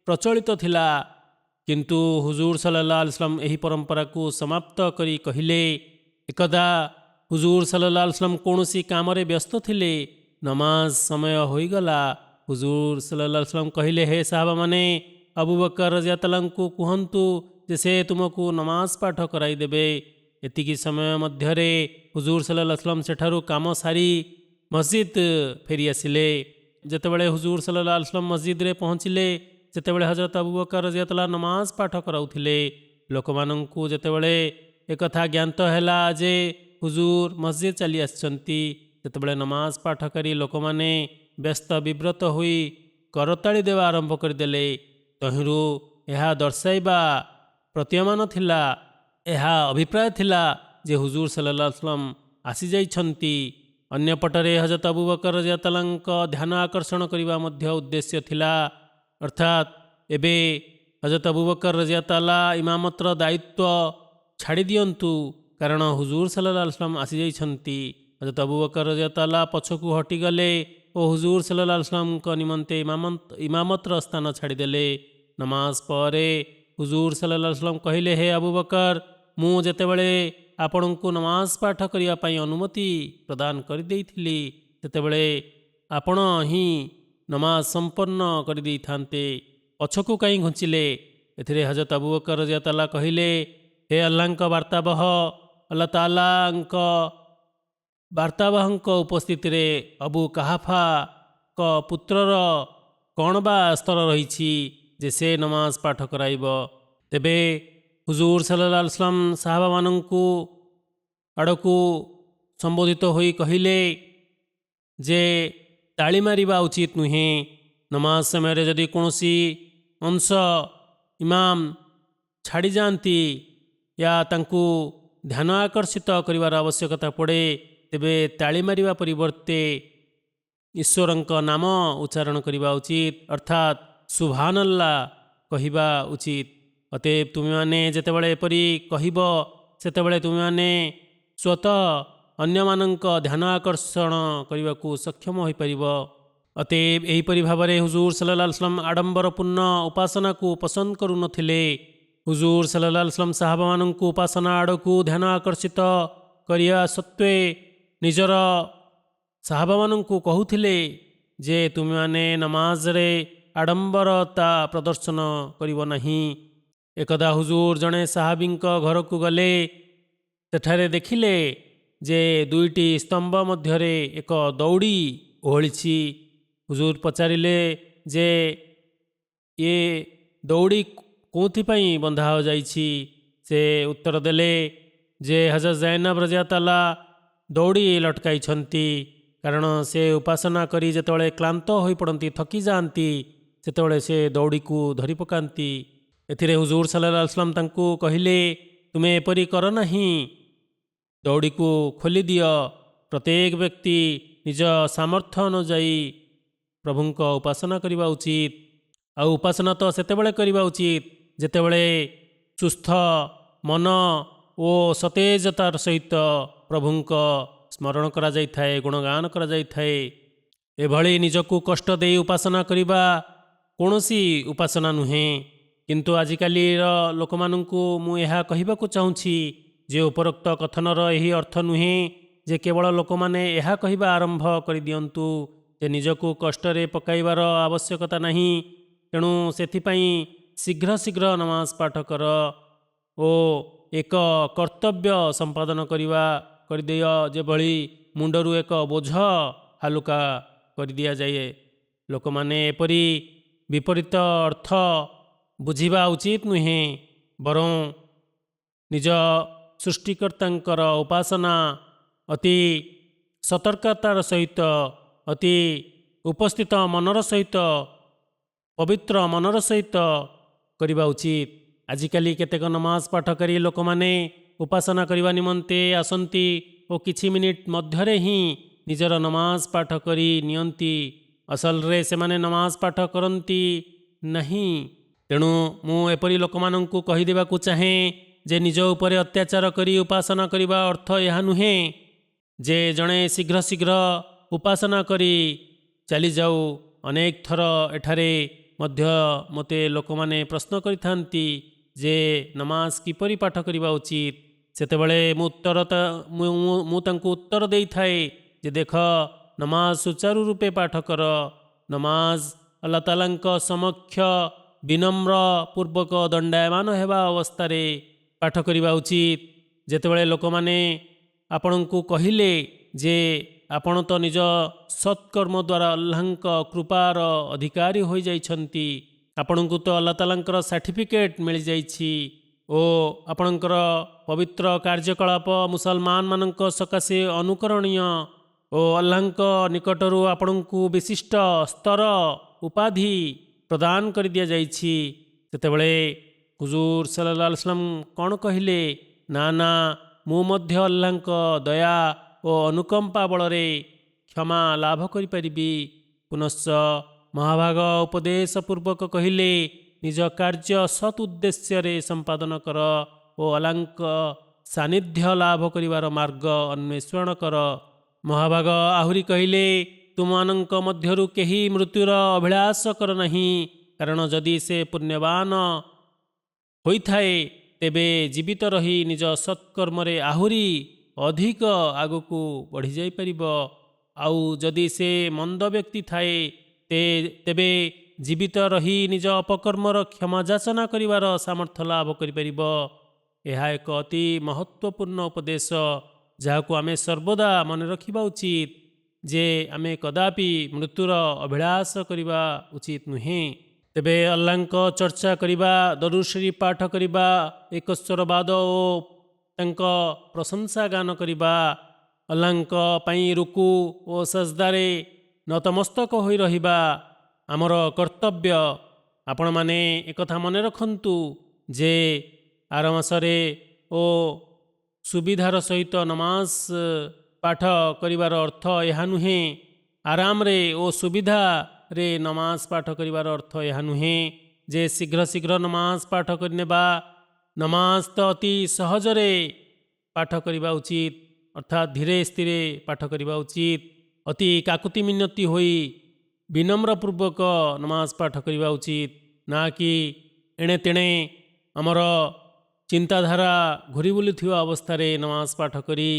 ପ୍ରଚଳିତ ଥିଲା, କିନ୍ତୁ ହୁଜୁର ସଲ୍ଲଲ୍ଲାହୁ ଆଲାଇହି ୱସଲ୍ଲମ ଏହି ପରମ୍ପରାକୁ ସମାପ୍ତ କରି କହିଲେ, ଏକଦା ହୁଜୁର ସଲ୍ଲଲ୍ଲାହୁ ଆଲାଇହି ୱସଲ୍ଲମ କୌଣସି କାମରେ ବ୍ୟସ୍ତ ଥିଲେ। ନମାଜ ସମୟ ହୋଇଗଲା। ହୁଜୁର ସଲ୍ଲଲ୍ଲାହୁ ଆଲାଇହି ୱସଲ୍ଲମ କହିଲେ, ହେ ସାହାବାମାନେ, ଅବୁ ବକର ରଜିୟଲ୍ଲାହୁଙ୍କୁ କୁହନ୍ତୁ ଯେ ସେ ତୁମକୁ ନମାଜ ପାଠ କରାଇଦେବେ। ଏତିକି ସମୟ ମଧ୍ୟରେ ହୁଜୁର ସଲ୍ଲଲ୍ଲାହୁ ଆଲାଇହି ୱସଲ୍ଲମ ସେଠାରୁ କାମ ସାରି ମସଜିଦ୍ ଫେରିଆସିଲେ। ଯେତେବେଳେ ହୁଜୁର ସଲ୍ଲଲ୍ଲାହୁ ଆଲାଇହି ୱସଲ୍ଲମ ମସଜିଦରେ ପହଞ୍ଚିଲେ, ସେତେବେଳେ ହଜରତ ଅବୁ ବକର ରଜିୟଲ୍ଲାହୁ ନମାଜ ପାଠ କରାଉଥିଲେ। ଲୋକମାନଙ୍କୁ ଯେତେବେଳେ ଏକଥା ଜ୍ଞାତ ହେଲା ଯେ ହୁଜୁର ମସଜିଦ୍ ଚାଲି ଆସିଛନ୍ତି, ସେତେବେଳେ ନମାଜ ପାଠକାରୀ ଲୋକମାନେ ବ୍ୟସ୍ତ ବିବ୍ରତ ହୋଇ କରତାଳି ଦେବା ଆରମ୍ଭ କରିଦେଲେ। ତହିଁରୁ ଏହା ଦର୍ଶାଇବା ପ୍ରତୀୟମାନ ଥିଲା, ଏହା ଅଭିପ୍ରାୟ ଥିଲା ଯେ ହୁଜୁର ସଲ୍ଲଲ୍ଲାହୁ ଆଲାଇହି ୱସଲ୍ଲମ ଆସିଯାଇଛନ୍ତି। ଅନ୍ୟପଟରେ ହଜରତ ଅବୁ ବକର ରଜିୟଲ୍ଲାହୁଙ୍କ ଧ୍ୟାନ ଆକର୍ଷଣ କରିବା ମଧ୍ୟ ଉଦ୍ଦେଶ୍ୟ ଥିଲା, ଅର୍ଥାତ୍ ଏବେ ହଜରତ ଅବୁ ବକର ରଜିୟଲ୍ଲାହୁ ଇମାମତର ଦାୟିତ୍ୱ ଛାଡ଼ି ଦିଅନ୍ତୁ, କାରଣ ହୁଜୁର ସଲ୍ଲଲ୍ଲାହୁ ଆଲାଇହି ୱସଲ୍ଲମ ଆସିଯାଇଛନ୍ତି। ହଜରତ ଅବୁ ବକର ରଜିୟଲ୍ଲାହୁ ପଛକୁ ହଟିଗଲେ ଓ ହୁଜୁର ସଲ୍ଲଲ୍ଲାହୁ ଆଲାଇହି ୱସଲ୍ଲମଙ୍କ ନିମନ୍ତେ ଇମାମତର ସ୍ଥାନ ଛାଡ଼ିଦେଲେ। ନମାଜ ପରେ ହୁଜୁର ସଲ୍ଲଲ୍ଲାହୁ ଆଲାଇହି ୱସଲ୍ଲମ କହିଲେ, ହେ ଅବୁ ବକର, ମୁଁ ଯେତେବେଳେ ଆପଣଙ୍କୁ ନମାଜ ପାଠ କରିବା ପାଇଁ ଅନୁମତି ପ୍ରଦାନ କରିଦେଇଥିଲି, ସେତେବେଳେ ଆପଣ ହିଁ ନମାଜ ସମ୍ପନ୍ନ କରିଦେଇଥାନ୍ତେ। ପଛକୁ କାହିଁ ଘୁଞ୍ଚିଲେ? ଏଥିରେ ହଜରତ ଅବୁ ବକର ରଜିୟଲ୍ଲାହୁ କହିଲେ, ହେ ଆଲ୍ଲାହଙ୍କ ବାର୍ତ୍ତାବହ, ଆଲ୍ଲାହ ତାଆଲାଙ୍କ ବାର୍ତ୍ତାବହଙ୍କ ଉପସ୍ଥିତିରେ ଅବୁ କାହାଫାଙ୍କ ପୁତ୍ରର କ'ଣ ବା ସ୍ତର ରହିଛି ଯେ ସେ ନମାଜ ପାଠ କରାଇବ? ତେବେ ହୁଜୁର ସଲ୍ଲଲ୍ଲାହୁ ଆଲାଇହି ୱସଲ୍ଲମ ସାହାବାମାନଙ୍କୁ ଆଡ଼କୁ ସମ୍ବୋଧିତ ହୋଇ କହିଲେ ଯେ ତାଳି ମାରିବା ଉଚିତ ନୁହେଁ। ନମାଜ ସମୟରେ ଯଦି କୌଣସି ଅଂଶ ଇମାମ ଛାଡ଼ିଯାଆନ୍ତି ୟା ତାଙ୍କୁ ଧ୍ୟାନ ଆକର୍ଷିତ କରିବାର ଆବଶ୍ୟକତା ପଡ଼େ, ତେବେ ତାଳି ମାରିବା ପରିବର୍ତ୍ତେ ଈଶ୍ୱରଙ୍କ ନାମ ଉଚ୍ଚାରଣ କରିବା ଉଚିତ, ଅର୍ଥାତ୍ ସୁବହାନାଲ୍ଲାହ କହିବା ଉଚିତ। ଅତଏବ ତୁମେମାନେ ଯେତେବେଳେ ଏପରି କହିବ, ସେତେବେଳେ ତୁମେମାନେ ସ୍ୱତଃ ଅନ୍ୟମାନଙ୍କ ଧ୍ୟାନ ଆକର୍ଷଣ କରିବାକୁ ସକ୍ଷମ ହୋଇପାରିବ। ଅତଏବ ଏହିପରି ଭାବରେ ହୁଜୁର ସଲ୍ଲଲ୍ଲାହୁ ଆଲାଇହି ୱସଲ୍ଲମ ଆଡ଼ମ୍ବରପୂର୍ଣ୍ଣ ଉପାସନାକୁ ପସନ୍ଦ କରୁନଥିଲେ। ହୁଜୁର ସଲ୍ଲଲ୍ଲାହୁ ଆଲାଇହି ୱସଲ୍ଲମ ସାହାବାମାନଙ୍କୁ ଉପାସନା ଆଡ଼କୁ ଧ୍ୟାନ ଆକର୍ଷିତ କରିବା ସତ୍ତ୍ୱେ ନିଜର ସାହାବାମାନଙ୍କୁ କହୁଥିଲେ ଯେ ତୁମେମାନେ ନମାଜରେ ଆଡ଼ମ୍ବରତା ପ୍ରଦର୍ଶନ କରିବ ନାହିଁ। ଏକଦା ହୁଜୁର ଜଣେ ସାହାବୀଙ୍କ ଘରକୁ ଗଲେ। ସେଠାରେ ଦେଖିଲେ ଯେ ଦୁଇଟି ସ୍ତମ୍ଭ ମଧ୍ୟରେ ଏକ ଦଉଡ଼ି ଓହଳିଛି। ହୁଜୁର ପଚାରିଲେ ଯେ ଏ ଦଉଡ଼ି କେଉଁଥିପାଇଁ ବନ୍ଧା ଯାଇଛି? ସେ ଉତ୍ତର ଦେଲେ ଯେ ହଜରତ ଜୈନବ ରଜିୟଲ୍ଲାହୁ ଦଉଡ଼ି ଲଟକାଇଛନ୍ତି, କାରଣ ସେ ଉପାସନା କରି ଯେତେବେଳେ କ୍ଳାନ୍ତ ହୋଇପଡ଼ନ୍ତି, ଥକିଯାଆନ୍ତି, ସେତେବେଳେ ସେ ଦଉଡ଼ିକୁ ଧରି ପକାନ୍ତି। ଏଥିରେ ହୁଜୁର ସଲ୍ଲଲ୍ଲାହୁ ଆଲାଇହି ୱସଲ୍ଲମ ତାଙ୍କୁ କହିଲେ, ତୁମେ ଏପରି କର ନାହିଁ, ଦଉଡ଼ିକୁ ଖୋଲିଦିଅ। ପ୍ରତ୍ୟେକ ବ୍ୟକ୍ତି ନିଜ ସାମର୍ଥ୍ୟ ଅନୁଯାୟୀ ପ୍ରଭୁଙ୍କ ଉପାସନା କରିବା ଉଚିତ। ଆଉ ଉପାସନା ତ ସେତେବେଳେ କରିବା ଉଚିତ ଯେତେବେଳେ ସୁସ୍ଥ ମନ ଓ ସତେଜତାର ସହିତ ପ୍ରଭୁଙ୍କ ସ୍ମରଣ କରାଯାଇଥାଏ, ଗୁଣଗାନ କରାଯାଇଥାଏ। ଏଭଳି ନିଜକୁ କଷ୍ଟ ଦେଇ ଉପାସନା କରିବା କୌଣସି ଉପାସନା ନୁହେଁ। କିନ୍ତୁ ଆଜିକାଲିର ଲୋକମାନଙ୍କୁ ମୁଁ ଏହା କହିବାକୁ ଚାହୁଁଛି ଯେ ଉପରୋକ୍ତ କଥନର ଏହି ଅର୍ଥ ନୁହେଁ ଯେ କେବଳ ଲୋକମାନେ ଏହା କହିବା ଆରମ୍ଭ କରିଦିଅନ୍ତୁ ଯେ ନିଜକୁ କଷ୍ଟରେ ପକାଇବାର ଆବଶ୍ୟକତା ନାହିଁ, ତେଣୁ ସେଥିପାଇଁ ଶୀଘ୍ର ଶୀଘ୍ର ନମାଜ ପାଠ କର ଓ ଏକ କର୍ତ୍ତବ୍ୟ ସମ୍ପାଦନ କରିଦିଅ, ଯେଭଳି ମୁଣ୍ଡରୁ ଏକ ବୋଝ ହାଲୁକା କରିଦିଆଯାଏ। ଲୋକମାନେ ଏପରି ବିପରୀତ ଅର୍ଥ ବୁଝିବା ଉଚିତ ନୁହେଁ, ବରଂ ନିଜ ସୃଷ୍ଟିକର୍ତ୍ତାଙ୍କର ଉପାସନା ଅତି ସତର୍କତାର ସହିତ, ଅତି ଉପସ୍ଥିତ ମନର ସହିତ, ପବିତ୍ର ମନର ସହିତ କରିବା ଉଚିତ। ଆଜିକାଲି କେତେକ ନମାଜ ପାଠକାରୀ ଲୋକମାନେ ଉପାସନା କରିବା ନିମନ୍ତେ ଆସନ୍ତି ଓ କିଛି ମିନିଟ୍ ମଧ୍ୟରେ ହିଁ ନିଜର ନମାଜ ପାଠ କରି ନିଅନ୍ତି। ଅସଲରେ ସେମାନେ ନମାଜ ପାଠ କରନ୍ତି ନାହିଁ। ତେଣୁ ମୁଁ ଏପରି ଲୋକମାନଙ୍କୁ କହିଦେବାକୁ ଚାହେଁ ଯେ ନିଜ ଉପରେ ଅତ୍ୟାଚାର କରି ଉପାସନା କରିବା ଅର୍ଥ ଏହା ନୁହେଁ ଯେ ଜଣେ ଶୀଘ୍ର ଶୀଘ୍ର ଉପାସନା କରି ଚାଲିଯାଉ। ଅନେକ ଥର ଏଠାରେ ମଧ୍ୟ ମୋତେ ଲୋକମାନେ ପ୍ରଶ୍ନ କରିଥାନ୍ତି ଯେ ନମାଜ କିପରି ପାଠ କରିବା ଉଚିତ। ସେତେବେଳେ ମୁଁ ତାଙ୍କୁ ଉତ୍ତର ଦେଇଥାଏ ଯେ ଦେଖ, ନମାଜ ସୁଚାରୁ ରୂପେ ପାଠ କର। ନମାଜ ଆଲ୍ଲାହ ତାଆଲାଙ୍କ ସମକ୍ଷ ବିନମ୍ର ପୂର୍ବକ ଦଣ୍ଡାୟମାନ ହେବା ଅବସ୍ଥାରେ ପାଠ କରିବା ଉଚିତ। ଯେତେବେଳେ ଲୋକମାନେ ଆପଣଙ୍କୁ କହିଲେ ଯେ ଆପଣ ତ ନିଜ ସତ୍କର୍ମ ଦ୍ୱାରା ଆଲ୍ଲାହଙ୍କ କୃପାର ଅଧିକାରୀ ହୋଇଯାଇଛନ୍ତି, ଆପଣଙ୍କୁ ତ ଆଲ୍ଲାହ ତାଆଲାଙ୍କର ସାର୍ଟିଫିକେଟ୍ ମିଳିଯାଇଛି ଓ ଆପଣଙ୍କର ପବିତ୍ର କାର୍ଯ୍ୟକଳାପ ମୁସଲମାନମାନଙ୍କ ସକାଶେ ଅନୁକରଣୀୟ ଓ ଆଲ୍ଲାହଙ୍କ ନିକଟରୁ ଆପଣଙ୍କୁ ବିଶିଷ୍ଟ ସ୍ତର ଉପାଧି ପ୍ରଦାନ କରିଦିଆଯାଇଛି, ସେତେବେଳେ ହୁଜୁର ସଲ୍ଲଲ୍ଲାହୁ ଆଲାଇହି वसल्लम କ'ଣ କହିଲେ? ନା, ମୁଁ ମଧ୍ୟ ଆଲ୍ଲାହଙ୍କ ଦୟା ଓ ଅନୁକମ୍ପା ବଳରେ କ୍ଷମା ଲାଭ କରିପାରିବି। ପୁନଶ୍ଚ ମହାଭାଗ ଉପଦେଶ ପୂର୍ବକ କହିଲେ, ନିଜ କାର୍ଯ୍ୟ ସତ୍ ଉଦ୍ଦେଶ୍ୟରେ ସମ୍ପାଦନ କର ଓ ଆଲ୍ଲାହଙ୍କ ସାନ୍ନିଧ୍ୟ ଲାଭ କରିବାର ମାର୍ଗ ଅନ୍ୱେଷଣ କର। ମହାଭାଗ ଆହୁରି କହିଲେ, ତୁମମାନଙ୍କ ମଧ୍ୟରୁ କେହି ମୃତ୍ୟୁର ଅଭିଳାଷ କର ନାହିଁ, କାରଣ ଯଦି ସେ ପୁଣ୍ୟବାନ ହୋଇଥାଏ ତେବେ ଜୀବିତ ରହି ନିଜ ସତ୍କର୍ମରେ ଆହୁରି ଅଧିକ ଆଗକୁ ବଢ଼ିଯାଇପାରିବ। ଆଉ ଯଦି ସେ ମନ୍ଦ ବ୍ୟକ୍ତି ଥାଏ ତେବେ ଜୀବିତ ରହି ନିଜ ଅପକର୍ମର କ୍ଷମା ଯାଚନା କରିବାର ସାମର୍ଥ୍ୟ ଲାଭ କରିପାରିବ। ଏହା ଏକ ଅତି ମହତ୍ତ୍ୱପୂର୍ଣ୍ଣ ଉପଦେଶ, ଯାହାକୁ ଆମେ ସର୍ବଦା ମନେ ରଖିବା ଉଚିତ ଯେ ଆମେ କଦାପି ମୃତ୍ୟୁର ଅଭିଳାଷ କରିବା ଉଚିତ ନୁହେଁ। ତେବେ ଆଲ୍ଲାହଙ୍କ ଚର୍ଚ୍ଚା କରିବା, ଦରୁଦ ଶରୀଫ ପାଠ କରିବା, ଏକସ୍ୱରବାଦ ଓ ତାଙ୍କ ପ୍ରଶଂସା ଗାନ କରିବା, ଆଲ୍ଲାହଙ୍କ ପାଇଁ ରୁକୁ ଓ ସଜଦାରେ ନତମସ୍ତକ ହୋଇ ରହିବା ଆମର କର୍ତ୍ତବ୍ୟ। ଆପଣମାନେ ଏକଥା ମନେ ରଖନ୍ତୁ ଯେ ଆର ମାସରେ ଓ ସୁବିଧାର ସହିତ ନମାଜ ପାଠ କରିବାର ଅର୍ଥ ଏହା ନୁହେଁ। ଆରାମରେ ଓ ସୁବିଧାରେ ନମାଜ ପାଠ କରିବାର ଅର୍ଥ ଏହା ନୁହେଁ ଯେ ଶୀଘ୍ର ଶୀଘ୍ର ନମାଜ ପାଠ କରିନେବା। ନମାଜ ତ ଅତି ସହଜରେ ପାଠ କରିବା ଉଚିତ, ଅର୍ଥାତ୍ ଧୀରେ ସ୍ଥିରେ ପାଠ କରିବା ଉଚିତ। ଅତି କାକୁତି ମିନତି ହୋଇ ବିନମ୍ରପୂର୍ବକ ନମାଜ ପାଠ କରିବା ଉଚିତ, ନା କି ଏଣେ ତେଣେ ଆମର ଚିନ୍ତାଧାରା ଘୁରି ବୁଲୁଥିବା ଅବସ୍ଥାରେ ନମାଜ ପାଠ କରି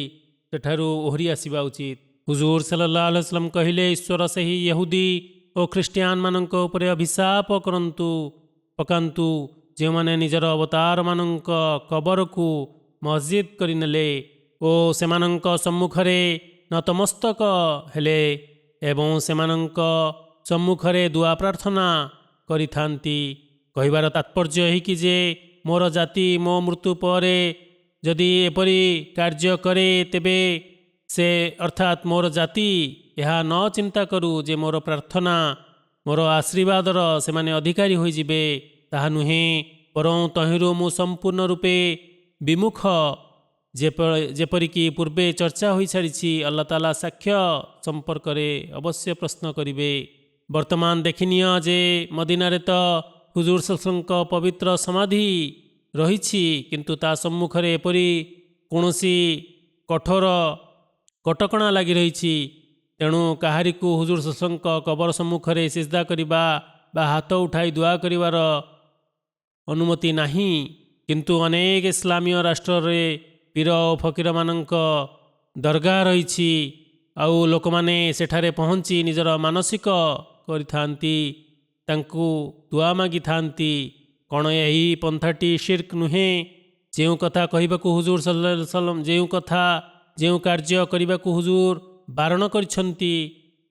ସେଠାରୁ ଓହରି ଆସିବା ଉଚିତ। ହୁଜୁର ସଲ୍ଲଲ୍ଲାହୁ ଆଲାଇହି वसल्लम କହିଲେ, ଈଶ୍ୱର ସେହି ୟହୁଦୀ ଓ ଖ୍ରୀଷ୍ଟିଆନମାନଙ୍କ ଉପରେ ଅଭିଶାପ ପକାନ୍ତୁ ଯେଉଁମାନେ ନିଜର ଅବତାରମାନଙ୍କ କବରକୁ ମସଜିଦ କରିନେଲେ ଓ ସେମାନଙ୍କ ସମ୍ମୁଖରେ ନତମସ୍ତକ ହେଲେ ଏବଂ ସେମାନଙ୍କ ସମ୍ମୁଖରେ ଦୁଆ ପ୍ରାର୍ଥନା କରିଥାନ୍ତି। କହିବାର ତାତ୍ପର୍ଯ୍ୟ ଏହିକି ଯେ ମୋର ଜାତି ମୋ ମୃତ୍ୟୁ ପରେ ଯଦି ଏପରି କାର୍ଯ୍ୟ କରେ ତେବେ ସେ ଅର୍ଥାତ୍ ମୋର ଜାତି ଏହା ନ ଚିନ୍ତା କରୁ ଯେ ମୋର ପ୍ରାର୍ଥନା, ମୋର ଆଶୀର୍ବାଦର ସେମାନେ ଅଧିକାରୀ ହୋଇଯିବେ, ତାହା ନୁହେଁ, ବରଂ ତହିଁରୁ ମୁଁ ସମ୍ପୂର୍ଣ୍ଣ ରୂପେ ବିମୁଖ। ଯେପରିକି ପୂର୍ବେ ଚର୍ଚ୍ଚା ହୋଇସାରିଛି, ଆଲ୍ଲାହ ତାଆଲା ସାକ୍ଷ୍ୟ ସମ୍ପର୍କରେ ଅବଶ୍ୟ ପ୍ରଶ୍ନ କରିବେ। ବର୍ତ୍ତମାନ ଦେଖିନିଅ ଯେ ମଦିନାରେ ତ ହୁଜୁର ସଲ୍ଲଲ୍ଲାହୁଙ୍କ ପବିତ୍ର ସମାଧି ରହିଛି, କିନ୍ତୁ ତା ସମ୍ମୁଖରେ ଏପରି କୌଣସି କଠୋର କଟକଣା ଲାଗି ରହିଛି। ତେଣୁ କାହାରିକୁ ହୁଜୁର ସଲ୍ଲଲ୍ଲାହୁଙ୍କ କବର ସମ୍ମୁଖରେ ସିଜଦା କରିବା ବା ହାତ ଉଠାଇ ଦୁଆ କରିବାର ଅନୁମତି ନାହିଁ। କିନ୍ତୁ ଅନେକ ଇସଲାମୀୟ ରାଷ୍ଟ୍ରରେ ପୀର ଓ ଫକୀରମାନଙ୍କ ଦରଗାହ ରହିଛି ଆଉ ଲୋକମାନେ ସେଠାରେ ପହଞ୍ଚି ନିଜର ମାନସିକ କରିଥାନ୍ତି, ତାଙ୍କୁ ଦୁଆ ମାଗିଥାନ୍ତି। କ'ଣ ଏହି ପନ୍ଥାଟି ଶିର୍କ ନୁହେଁ? ଯେଉଁ କଥା କହିବାକୁ ହୁଜୁର ସଲ୍ଲଲ୍ଲାହୁ ଆଲାଇହି वसल्लम, ଯେଉଁ କାର୍ଯ୍ୟ କରିବାକୁ ହୁଜୁର ବାରଣ କରିଛନ୍ତି,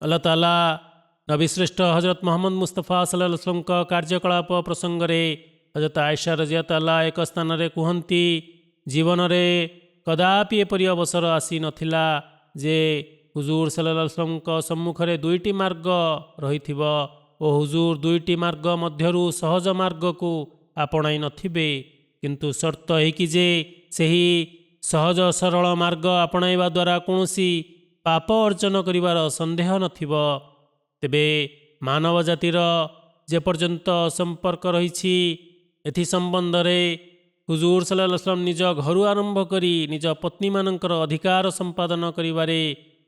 ଆଲ୍ଲାହ ତାଆଲା ନବୀ ଶ୍ରେଷ୍ଠ ହଜରତ ମହମ୍ମଦ ମୁସ୍ତଫା ସଲ୍ଲଲ୍ଲାହୁ ଆଲାଇହି वसल्लमଙ୍କ କାର୍ଯ୍ୟକଳାପ ପ୍ରସଙ୍ଗରେ ହଜରତ ଆୟଶା ରଜିୟଲ୍ଲାହୁ ତାଆଲା ଏକ ସ୍ଥାନରେ କୁହନ୍ତି, ଜୀବନରେ କଦାପି ଏପରି ଅବସର ଆସିନଥିଲା ଯେ ହୁଜୁର ସଲ୍ଲଲ୍ଲାହୁ ଆଲାଇହି वसल्लमଙ୍କ ସମ୍ମୁଖରେ ଦୁଇଟି ମାର୍ଗ ରହିଥିବ ଓ ହୁଜୁର ଦୁଇଟି ମାର୍ଗ ମଧ୍ୟରୁ ସହଜ ମାର୍ଗକୁ ଆପଣାଇ ନଥିବେ। କିନ୍ତୁ ସର୍ତ୍ତ ଏହିକି ଯେ ସେହି ସହଜ ସରଳ ମାର୍ଗ ଆପଣାଇବା ଦ୍ୱାରା କୌଣସି ପାପ ଅର୍ଜନ କରିବାର ସନ୍ଦେହ ନଥିବ। ତେବେ ମାନବ ଜାତିର ଯେପର୍ଯ୍ୟନ୍ତ ସମ୍ପର୍କ ରହିଛି, ଏଥି ସମ୍ବନ୍ଧରେ ହୁଜୁର ସଲ୍ଲଲ୍ଲାହୁ ଆଲାଇହି वसल्लम ନିଜ ଘରୁ ଆରମ୍ଭ କରି ନିଜ ପତ୍ନୀମାନଙ୍କର ଅଧିକାର ସମ୍ପାଦନ କରିବାରେ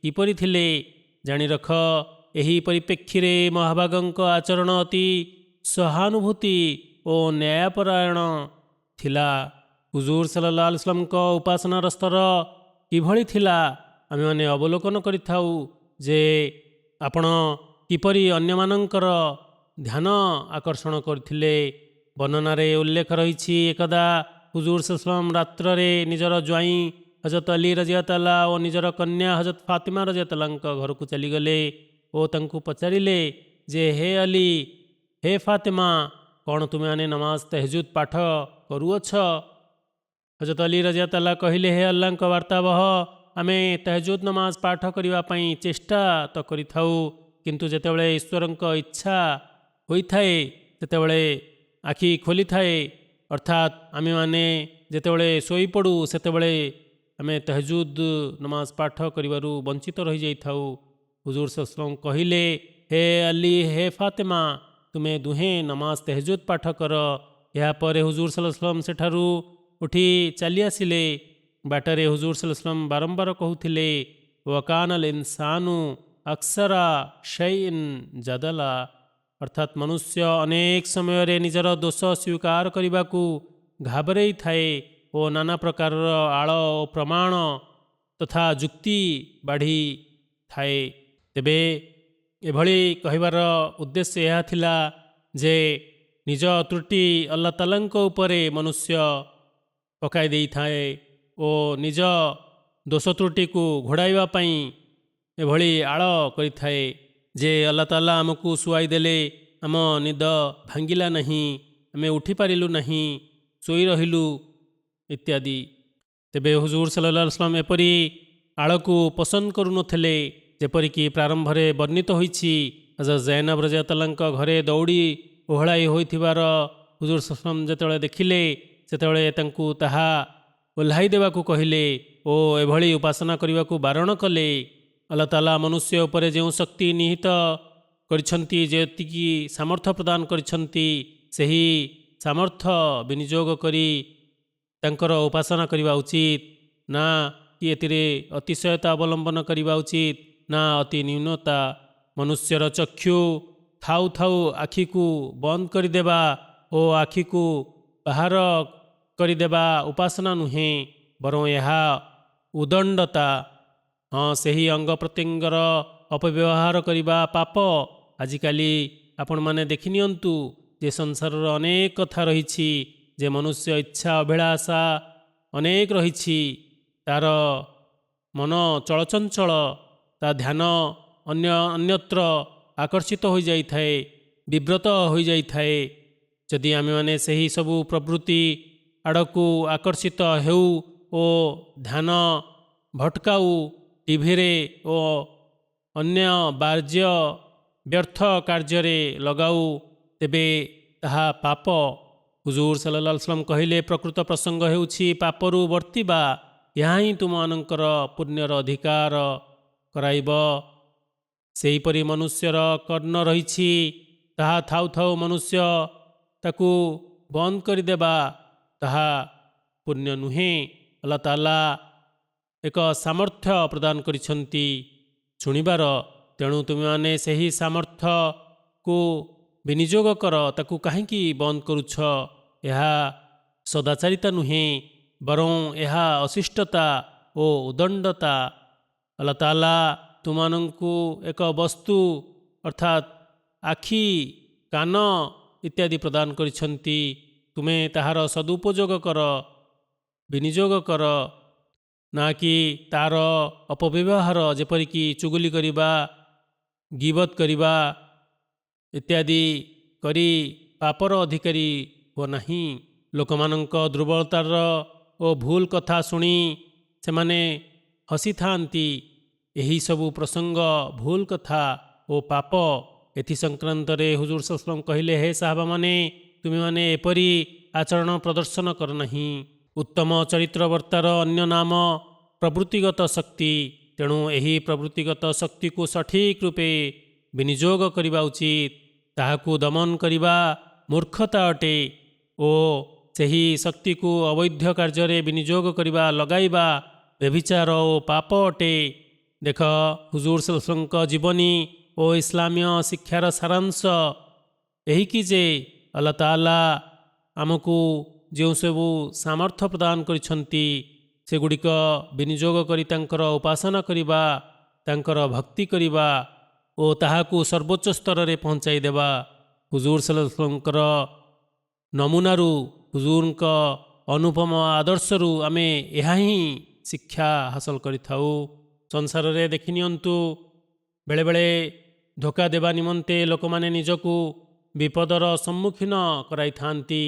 କିପରି ଥିଲେ ଜାଣି ରଖ। ଏହି ପରିପ୍ରେକ୍ଷୀରେ ମହାଭାଗଙ୍କ ଆଚରଣ ଅତି ସହାନୁଭୂତି ଓ ନ୍ୟାୟପରାୟଣ ଥିଲା। ହୁଜୁର ସଲ୍ଲଲ୍ଲାହୁ ଆଲାଇହି वसल्लमଙ୍କ ଉପାସନାର ସ୍ତର କିଭଳି ଥିଲା ଆମେମାନେ ଅବଲୋକନ କରିଥାଉ ଯେ ଆପଣ କିପରି ଅନ୍ୟମାନଙ୍କର ଧ୍ୟାନ ଆକର୍ଷଣ କରିଥିଲେ। ବର୍ଣ୍ଣନାରେ ଉଲ୍ଲେଖ ରହିଛି, ଏକଦା ହୁଜୁର ସଲ୍ଲଲ୍ଲାହୁ ଆଲାଇହି वसल्लम ରାତ୍ରରେ ନିଜର ଜ୍ୱାଇଁ ହଜରତ ଅଲି ରଜିୟଲ୍ଲାହୁ ତାଆଲା ଓ ନିଜର କନ୍ୟା ହଜରତ ଫାତିମା ରଜିୟଲ୍ଲାହୁ ତାଆଲାଙ୍କ ଘରକୁ ଚାଲିଗଲେ ଓ ତାଙ୍କୁ ପଚାରିଲେ ଯେ ହେ ଅଲି, ହେ ଫାତିମା, କ'ଣ ତୁମେମାନେ ନମାଜ ତହଜୁଦ ପାଠ କରୁଅଛ? ହଜରତ ଅଲି ରଜିୟଲ୍ଲାହୁ ତାଆଲା କହିଲେ, ହେ ଆଲ୍ଲାହଙ୍କ ବାର୍ତ୍ତାବହ, ଆମେ ତହଜୁଦ ନମାଜ ପାଠ କରିବା ପାଇଁ ଚେଷ୍ଟା ତ କରିଥାଉ, କିନ୍ତୁ ଯେତେବେଳେ ଈଶ୍ୱରଙ୍କ ଇଚ୍ଛା ହୋଇଥାଏ ସେତେବେଳେ ଆଖି ଖୋଲିଥାଏ, ଅର୍ଥାତ୍ ଆମେମାନେ ଯେତେବେଳେ ଶୋଇପଡ଼ୁ ସେତେବେଳେ ଆମେ ତହଜୁଦ ନମାଜ ପାଠ କରିବାରୁ ବଞ୍ଚିତ ରହିଯାଇଥାଉ। ହୁଜୁର ସଲ୍ଲଲ୍ଲାହୁ ଆଲାଇହି वसल्लम କହିଲେ, ହେ ଅଲି, ହେ ଫାତିମା, ତୁମେ ଦୁହେଁ ନମାଜ ତହଜୁଦ ପାଠ କର। ଏହାପରେ ହୁଜୁର ସଲ୍ଲଲ୍ଲାହୁ ଆଲାଇହି वसल्लम ସେଠାରୁ ଉଠି ଚାଲି ଆସିଲେ। ବାଟରେ ହୁଜୁର ସଲ୍ଲଲ୍ଲାହୁ ଆଲାଇହି वसल्लम ବାରମ୍ବାର କହୁଥିଲେ, ୱକାନଲ୍ ଇନ୍ସାନୁ ଅକ୍ସରା ଶୈଇନ୍ ଜଦଲା, ଅର୍ଥାତ୍ ମନୁଷ୍ୟ ଅନେକ ସମୟରେ ନିଜର ଦୋଷ ସ୍ୱୀକାର କରିବାକୁ ଘାବରେଇଥାଏ ଓ ନାନା ପ୍ରକାରର ଆଳ ଓ ପ୍ରମାଣ ତଥା ଯୁକ୍ତି ବାଢ଼ିଥାଏ। ତେବେ ଏଭଳି କହିବାର ଉଦ୍ଦେଶ୍ୟ ଏହା ଥିଲା ଯେ ନିଜ ତ୍ରୁଟି ଆଲ୍ଲାହ ତାଆଲାଙ୍କ ଉପରେ ମନୁଷ୍ୟ ପକାଇ ଦେଇଥାଏ ଓ ନିଜ ଦୋଷ ତ୍ରୁଟିକୁ ଘୋଡ଼ାଇବା ପାଇଁ ଏଭଳି ଆଳ କରିଥାଏ ଯେ ଆଲ୍ଲାହ ତାଆଲା ଆମକୁ ଶୁଆଇ ଦେଲେ, ଆମ ନିଦ ଭାଙ୍ଗିଲା ନାହିଁ, ଆମେ ଉଠିପାରିଲୁ ନାହିଁ, ଶୋଇ ରହିଲୁ ଇତ୍ୟାଦି। ତେବେ ହୁଜୁର ସଲ୍ଲଲ୍ଲାହୁ ଆଲାଇହି वसल्लम ଏପରି ଆଳକୁ ପସନ୍ଦ କରୁନଥିଲେ। ଯେପରିକି ପ୍ରାରମ୍ଭରେ ବର୍ଣ୍ଣିତ ହୋଇଛି, ହଜରତ ଜୈନବ ରଜିୟଲ୍ଲାହୁ ତାଆଲାଙ୍କ ଘରେ ଦୌଡ଼ି ଓହଳାଇ ହୋଇଥିବାର ହୁଜୁର ସଲ୍ଲଲ୍ଲାହୁ ଆଲାଇହି वसल्लम ଯେତେବେଳେ ଦେଖିଲେ ସେତେବେଳେ ତାଙ୍କୁ ତାହା ଓହ୍ଲାଇ ଦେବାକୁ କହିଲେ ଓ ଏଭଳି ଉପାସନା କରିବାକୁ ବାରଣ କଲେ। ଆଲ୍ଲାହ ତାଆଲା ମନୁଷ୍ୟ ଉପରେ ଯେଉଁ ଶକ୍ତି ନିହିତ କରିଛନ୍ତି, ଯେତିକି ସାମର୍ଥ୍ୟ ପ୍ରଦାନ କରିଛନ୍ତି, ସେହି ସାମର୍ଥ୍ୟ ବିନିଯୋଗ କରି ତାଙ୍କର ଉପାସନା କରିବା ଉଚିତ, ନା କି ଏଥିରେ ଅତିଶୟତା ଅବଲମ୍ବନ କରିବା ଉଚିତ, ନା ଅତି ନ୍ୟୁନତା। ମନୁଷ୍ୟର ଚକ୍ଷୁ ଥାଉ ଥାଉ ଆଖିକୁ ବନ୍ଦ କରିଦେବା ଓ ଆଖିକୁ ବାହାର କରିଦେବା ଉପାସନା ନୁହେଁ, ବରଂ ଏହା ଉଦଣ୍ଡତା। ହଁ, ସେହି ଅଙ୍ଗ ପ୍ରତ୍ୟଙ୍ଗର ଅପବ୍ୟବହାର କରିବା ପାପ। ଆଜିକାଲି ଆପଣମାନେ ଦେଖିନିଅନ୍ତୁ ଯେ ସଂସାରର ଅନେକ କଥା ରହିଛି, ଯେ ମନୁଷ୍ୟ ଇଚ୍ଛା ଅଭିଳାଷା ଅନେକ ରହିଛି, ତା'ର ମନ ଚଳଚଞ୍ଚଳ, ତା ଧ୍ୟାନ ଅନ୍ୟତ୍ର ଆକର୍ଷିତ ହୋଇଯାଇଥାଏ, ବିବ୍ରତ ହୋଇଯାଇଥାଏ। ଯଦି ଆମେମାନେ ସେହି ସବୁ ପ୍ରବୃତ୍ତି ଆଡ଼କୁ ଆକର୍ଷିତ ହେଉ ଓ ଧ୍ୟାନ ଭଟକାଉ ଟିଭିରେ ଓ ଅନ୍ୟ ବାର୍ଯ୍ୟ ବ୍ୟର୍ଥ କାର୍ଯ୍ୟରେ ଲଗାଉ, ତେବେ ତାହା ପାପ। ହୁଜୁର ସଲ୍ଲଲ୍ଲାହୁ ଆଲାଇହି वसल्लम କହିଲେ, ପ୍ରକୃତ ପ୍ରସଙ୍ଗ ହେଉଛି ପାପରୁ ବର୍ତ୍ତିବା। ଏହା ହିଁ ତୁମମାନଙ୍କର ପୁଣ୍ୟର ଅଧିକାର କରାଇବ। ସେହିପରି ମନୁଷ୍ୟର କର୍ଣ୍ଣ ରହିଛି, ତାହା ଥାଉ ଥାଉ ମନୁଷ୍ୟ ତାକୁ ବନ୍ଦ କରିଦେବା, ତାହା ପୁଣ୍ୟ ନୁହେଁ। ଆଲ୍ଲାହ ତାଆଲା ଏକ ସାମର୍ଥ୍ୟ ପ୍ରଦାନ କରିଛନ୍ତି ଶୁଣିବାର, ତେଣୁ ତୁମେମାନେ ସେହି ସାମର୍ଥ୍ୟକୁ ବିନିଯୋଗ କର। ତାକୁ କାହିଁକି ବନ୍ଦ କରୁଛ? ଏହା ସଦାଚାରିତା ନୁହେଁ, ବରଂ ଏହା ଅଶିଷ୍ଟତା ଓ ଉଦଣ୍ଡତା। ଆଲ୍ଲାହ ତାଆଲା ତୁମମାନଙ୍କୁ ଏକ ବସ୍ତୁ ଅର୍ଥାତ୍ ଆଖି, କାନ ଇତ୍ୟାଦି ପ୍ରଦାନ କରିଛନ୍ତି। ତୁମେ ତାହାର ସଦୁପଯୋଗ କର, ବିନିଯୋଗ କର, ନା କି ତା'ର ଅପବ୍ୟବହାର ଯେପରିକି ଚୁଗୁଲି କରିବା, ଗିବତ କରିବା ଇତ୍ୟାଦି କରି ପାପର ଅଧିକାରୀ ହୁଅ ନାହିଁ। ଲୋକମାନଙ୍କ ଦୁର୍ବଳତାର ଓ ଭୁଲ କଥା ଶୁଣି ସେମାନେ ହସିଥାନ୍ତି। ଏହିସବୁ ପ୍ରସଙ୍ଗ ଭୁଲ କଥା ଓ ପାପ। ଏଥି ସଂକ୍ରାନ୍ତରେ ହୁଜୁର ସଲ୍ଲଲ୍ଲାହୁ ଆଲାଇହି ୱସଲ୍ଲମ କହିଲେ, ହେ ସାହାବାମାନେ, ତୁମେମାନେ ଏପରି ଆଚରଣ ପ୍ରଦର୍ଶନ କର ନାହିଁ। ଉତ୍ତମ ଚରିତ୍ରବର୍ତ୍ତାର ଅନ୍ୟ ନାମ ପ୍ରବୃତ୍ତିଗତ ଶକ୍ତି। ତେଣୁ ଏହି ପ୍ରବୃତ୍ତିଗତ ଶକ୍ତିକୁ ସଠିକ୍ ରୂପେ ବିନିଯୋଗ କରିବା ଉଚିତ। ତାହାକୁ ଦମନ କରିବା ମୂର୍ଖତା ଅଟେ ଓ ସେହି ଶକ୍ତିକୁ ଅବୈଧ କାର୍ଯ୍ୟରେ ବିନିଯୋଗ କରିବା, ଲଗାଇବା ବ୍ୟଭିଚାର ଓ ପାପ ଅଟେ। ଦେଖ, ହୁଜୁର ସଲ୍ଲଲ୍ଲାହୁ ଆଲାଇହି ୱସଲ୍ଲମଙ୍କ ଜୀବନୀ ଓ ଇସଲାମୀୟ ଶିକ୍ଷାର ସାରାଂଶ ଏହିକି ଯେ ଆଲ୍ଲାହ ତାଆଲା ଆମକୁ ଯେଉଁ ସବୁ ସାମର୍ଥ୍ୟ ପ୍ରଦାନ କରିଛନ୍ତି ସେଗୁଡ଼ିକ ବିନିଯୋଗ କରି ତାଙ୍କର ଉପାସନା କରିବା, ତାଙ୍କର ଭକ୍ତି କରିବା ଓ ତାହାକୁ ସର୍ବୋଚ୍ଚ ସ୍ତରରେ ପହଞ୍ଚାଇ ଦେବା। ହୁଜୁର ସଲ୍ଲଲ୍ଲାହୁ ଆଲାଇହି ୱସଲ୍ଲମଙ୍କର ନମୁନାରୁ, ହୁଜୁରଙ୍କ ଅନୁପମ ଆଦର୍ଶରୁ ଆମେ ଏହା ହିଁ ଶିକ୍ଷା ହାସଲ କରିଥାଉ। ସଂସାରରେ ଦେଖିନିଅନ୍ତୁ, ବେଳେବେଳେ ଧୋକା ଦେବା ନିମନ୍ତେ ଲୋକମାନେ ନିଜକୁ ବିପଦର ସମ୍ମୁଖୀନ କରାଇଥାନ୍ତି।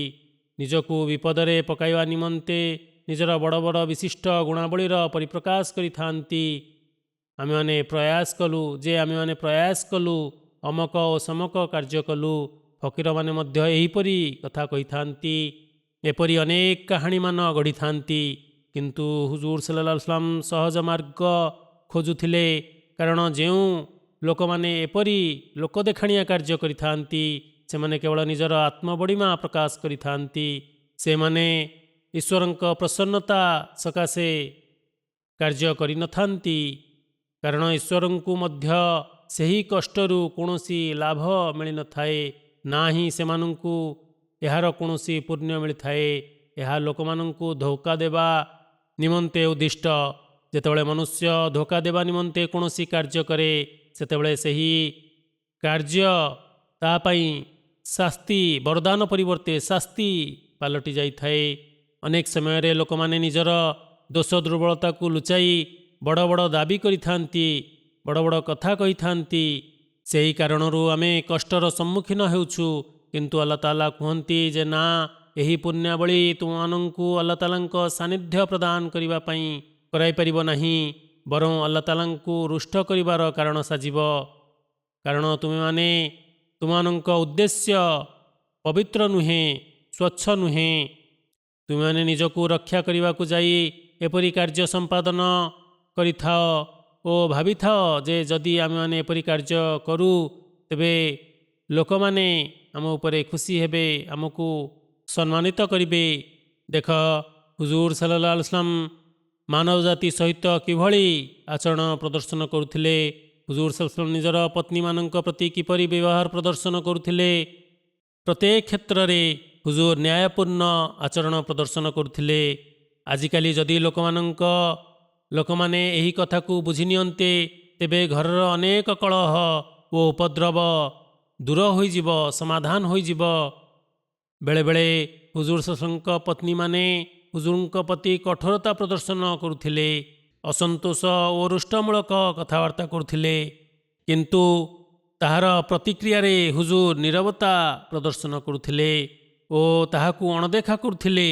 ନିଜକୁ ବିପଦରେ ପକାଇବା ନିମନ୍ତେ ନିଜର ବଡ଼ ବଡ଼ ବିଶିଷ୍ଟ ଗୁଣାବଳୀର ପରିପ୍ରକାଶ କରିଥାନ୍ତି। ଆମେମାନେ ପ୍ରୟାସ କଲୁ, ଅମକ ଓ ସମକ କାର୍ଯ୍ୟ କଲୁ। ଫକୀରମାନେ ମଧ୍ୟ ଏହିପରି କଥା କହିଥାନ୍ତି। ଏପରି ଅନେକ କାହାଣୀମାନ ଗଢ଼ିଥାନ୍ତି। କିନ୍ତୁ ହୁଜୁର ସଲ୍ଲଲ୍ଲାହୁ ଆଲାଇହି ୱସଲ୍ଲମ ସହଜ ମାର୍ଗ ଖୋଜୁଥିଲେ। କାରଣ ଯେଉଁ ଲୋକମାନେ ଏପରି ଲୋକଦେଖାଣିଆ କାର୍ଯ୍ୟ କରିଥାନ୍ତି ସେମାନେ କେବଳ ନିଜର ଆତ୍ମବଡ଼ିମା ପ୍ରକାଶ କରିଥାନ୍ତି। ସେମାନେ ଈଶ୍ୱରଙ୍କ ପ୍ରସନ୍ନତା ସକାଶେ କାର୍ଯ୍ୟ କରିନଥାନ୍ତି। କାରଣ ଈଶ୍ୱରଙ୍କୁ ମଧ୍ୟ ସେହି କଷ୍ଟରୁ କୌଣସି ଲାଭ ମିଳିନଥାଏ, ନା ହିଁ ସେମାନଙ୍କୁ ଏହାର କୌଣସି ପୁଣ୍ୟ ମିଳିଥାଏ। ଏହା ଲୋକମାନଙ୍କୁ ଧୋକା ଦେବା ନିମନ୍ତେ ଉଦ୍ଦିଷ୍ଟ। ଯେତେବେଳେ ମନୁଷ୍ୟ ଧୋକା ଦେବା ନିମନ୍ତେ କୌଣସି କାର୍ଯ୍ୟ କରେ ସେତେବେଳେ ସେହି କାର୍ଯ୍ୟ ତା ପାଇଁ ଶାସ୍ତି, ବରଦାନ ପରିବର୍ତ୍ତେ ଶାସ୍ତି ପାଲଟି ଯାଇଥାଏ। ଅନେକ ସମୟରେ ଲୋକମାନେ ନିଜର ଦୋଷ ଦୁର୍ବଳତାକୁ ଲୁଚାଇ ବଡ଼ ବଡ଼ ଦାବି କରିଥାନ୍ତି, ବଡ଼ ବଡ଼ କଥା କହିଥାନ୍ତି। ସେହି କାରଣରୁ ଆମେ କଷ୍ଟର ସମ୍ମୁଖୀନ ହେଉଛୁ। କିନ୍ତୁ ଆଲ୍ଲାହ ତାଆଲା କୁହନ୍ତି ଯେ ନା, ଏହି ପୁଣ୍ୟାବଳୀ ତୁମମାନଙ୍କୁ ଆଲ୍ଲାହ ତାଆଲାଙ୍କ ସାନ୍ନିଧ୍ୟ ପ୍ରଦାନ କରିବା ପାଇଁ କରାଇପାରିବ ନାହିଁ, ବରଂ ଆଲ୍ଲାହ ତାଆଲାଙ୍କୁ ରୁଷ୍ଟ କରିବାର କାରଣ ସାଜିବ। କାରଣ ତୁମେମାନେ ତୁମମାନଙ୍କ ଉଦ୍ଦେଶ୍ୟ ପବିତ୍ର ନୁହେଁ, ସ୍ୱଚ୍ଛ ନୁହେଁ। ତୁମେମାନେ ନିଜକୁ ରକ୍ଷା କରିବାକୁ ଯାଇ ଏପରି କାର୍ଯ୍ୟ ସମ୍ପାଦନ କରିଥାଅ ଓ ଭାବିଥାଅ ଯେ ଯଦି ଆମେମାନେ ଏପରି କାର୍ଯ୍ୟ କରୁ ତେବେ ଲୋକମାନେ ଆମ ଉପରେ ଖୁସି ହେବେ, ଆମକୁ ସମ୍ମାନିତ କରିବେ। ଦେଖ, ହୁଜୁର ସଲ୍ଲଲ୍ଲାହୁ ଆଲାଇହି ୱସଲ୍ଲମ ମାନବ ଜାତି ସହିତ କିଭଳି ଆଚରଣ ପ୍ରଦର୍ଶନ କରୁଥିଲେ। ହୁଜୁର ସଲ୍ଲଲ୍ଲାହୁ ଆଲାଇହି ୱସଲ୍ଲମ ନିଜର ପତ୍ନୀମାନଙ୍କ ପ୍ରତି କିପରି ବ୍ୟବହାର ପ୍ରଦର୍ଶନ କରୁଥିଲେ। ପ୍ରତ୍ୟେକ କ୍ଷେତ୍ରରେ ହୁଜୁର ନ୍ୟାୟପୂର୍ଣ୍ଣ ଆଚରଣ ପ୍ରଦର୍ଶନ କରୁଥିଲେ। ଆଜିକାଲି ଯଦି ଲୋକମାନେ ଏହି କଥାକୁ ବୁଝି ନିଅନ୍ତେ ତେବେ ଘରର ଅନେକ କଳହ ଓ ଉପଦ୍ରବ ଦୂର ହୋଇଯିବ, ସମାଧାନ ହୋଇଯିବ। ବେଳେବେଳେ ହୁଜୁର ସଲ୍ଲଲ୍ଲାହୁ ଆଲାଇହି ୱସଲ୍ଲମଙ୍କ ପତ୍ନୀମାନେ ହୁଜୁରଙ୍କ ପ୍ରତି କଠୋରତା ପ୍ରଦର୍ଶନ କରୁଥିଲେ, ଅସନ୍ତୋଷ ଓ ରୁଷ୍ଟମୂଳକ କଥାବାର୍ତ୍ତା କରୁଥିଲେ। କିନ୍ତୁ ତାହାର ପ୍ରତିକ୍ରିୟାରେ ହୁଜୁର ନୀରବତା ପ୍ରଦର୍ଶନ କରୁଥିଲେ ଓ ତାହାକୁ ଅଣଦେଖା କରୁଥିଲେ।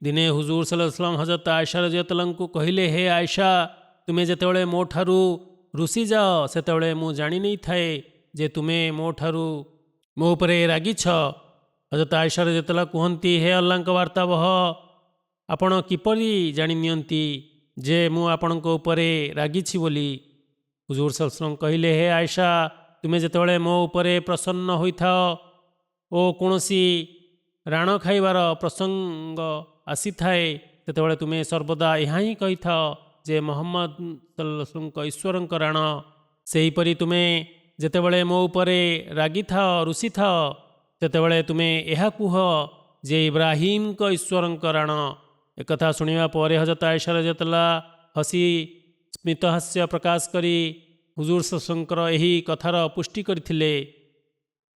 ଦିନେ ହୁଜୁର ସଲ୍ଲଲ୍ଲାହୁ ଆଲାଇହି ୱସଲ୍ଲମ ହଜରତ ଆୟଶା ରାଦିୟଲ୍ଲାହୁ କହିଲେ, ହେ ଆୟଶା, ତୁମେ ଯେତେବେଳେ ମୋ ଠାରୁ ରୁଷିଯାଅ ସେତେବେଳେ ମୁଁ ଜାଣି ନେଇଥାଏ ଯେ ତୁମେ ମୋ ଉପରେ ରାଗିଛ। ହଜରତ ଆୟଶା ରାଦିୟଲ୍ଲାହୁ କୁହନ୍ତି, ହେ ଆଲ୍ଲାହଙ୍କ ବାର୍ତ୍ତାବହ, ଆପଣ କିପରି ଜାଣି ନିଅନ୍ତି ଯେ ମୁଁ ଆପଣଙ୍କ ଉପରେ ରାଗିଛି ବୋଲି? ହୁଜୁର ସଲ୍ଲଲ୍ଲାହୁ ଆଲାଇହି ୱସଲ୍ଲମ କହିଲେ, ହେ ଆୟଶା, ତୁମେ ଯେତେବେଳେ ମୋ ଉପରେ ପ୍ରସନ୍ନ ହୋଇଥାଅ ଓ କୌଣସି ରାଣ ଖାଇବାର ପ୍ରସଙ୍ଗ ଆସିଥାଏ ସେତେବେଳେ ତୁମେ ସର୍ବଦା ଏହା ହିଁ କହିଥାଅ ଯେ ମହମ୍ମଦ ସଲ୍ଲଲ୍ଲାହୁ ଆଲାଇହି ୱସଲ୍ଲମଙ୍କ ଈଶ୍ୱରଙ୍କ ରାଣ। ସେହିପରି ତୁମେ ଯେତେବେଳେ ମୋ ଉପରେ ରାଗିଥାଅ, ରୁଷିଥାଅ ସେତେବେଳେ ତୁମେ ଏହା କୁହ ଯେ ଇବ୍ରାହିମଙ୍କ ଈଶ୍ୱରଙ୍କ ରାଣ। ଏକଥା ଶୁଣିବା ପରେ ହଜରତ ଆୟଶା ରାଦିୟଲ୍ଲାହୁ ହସି ସ୍ମିତହାସ୍ୟ ପ୍ରକାଶ କରି ହୁଜୁର ସଲ୍ଲଲ୍ଲାହୁ ଏହି କଥାର ପୁଷ୍ଟି କରିଥିଲେ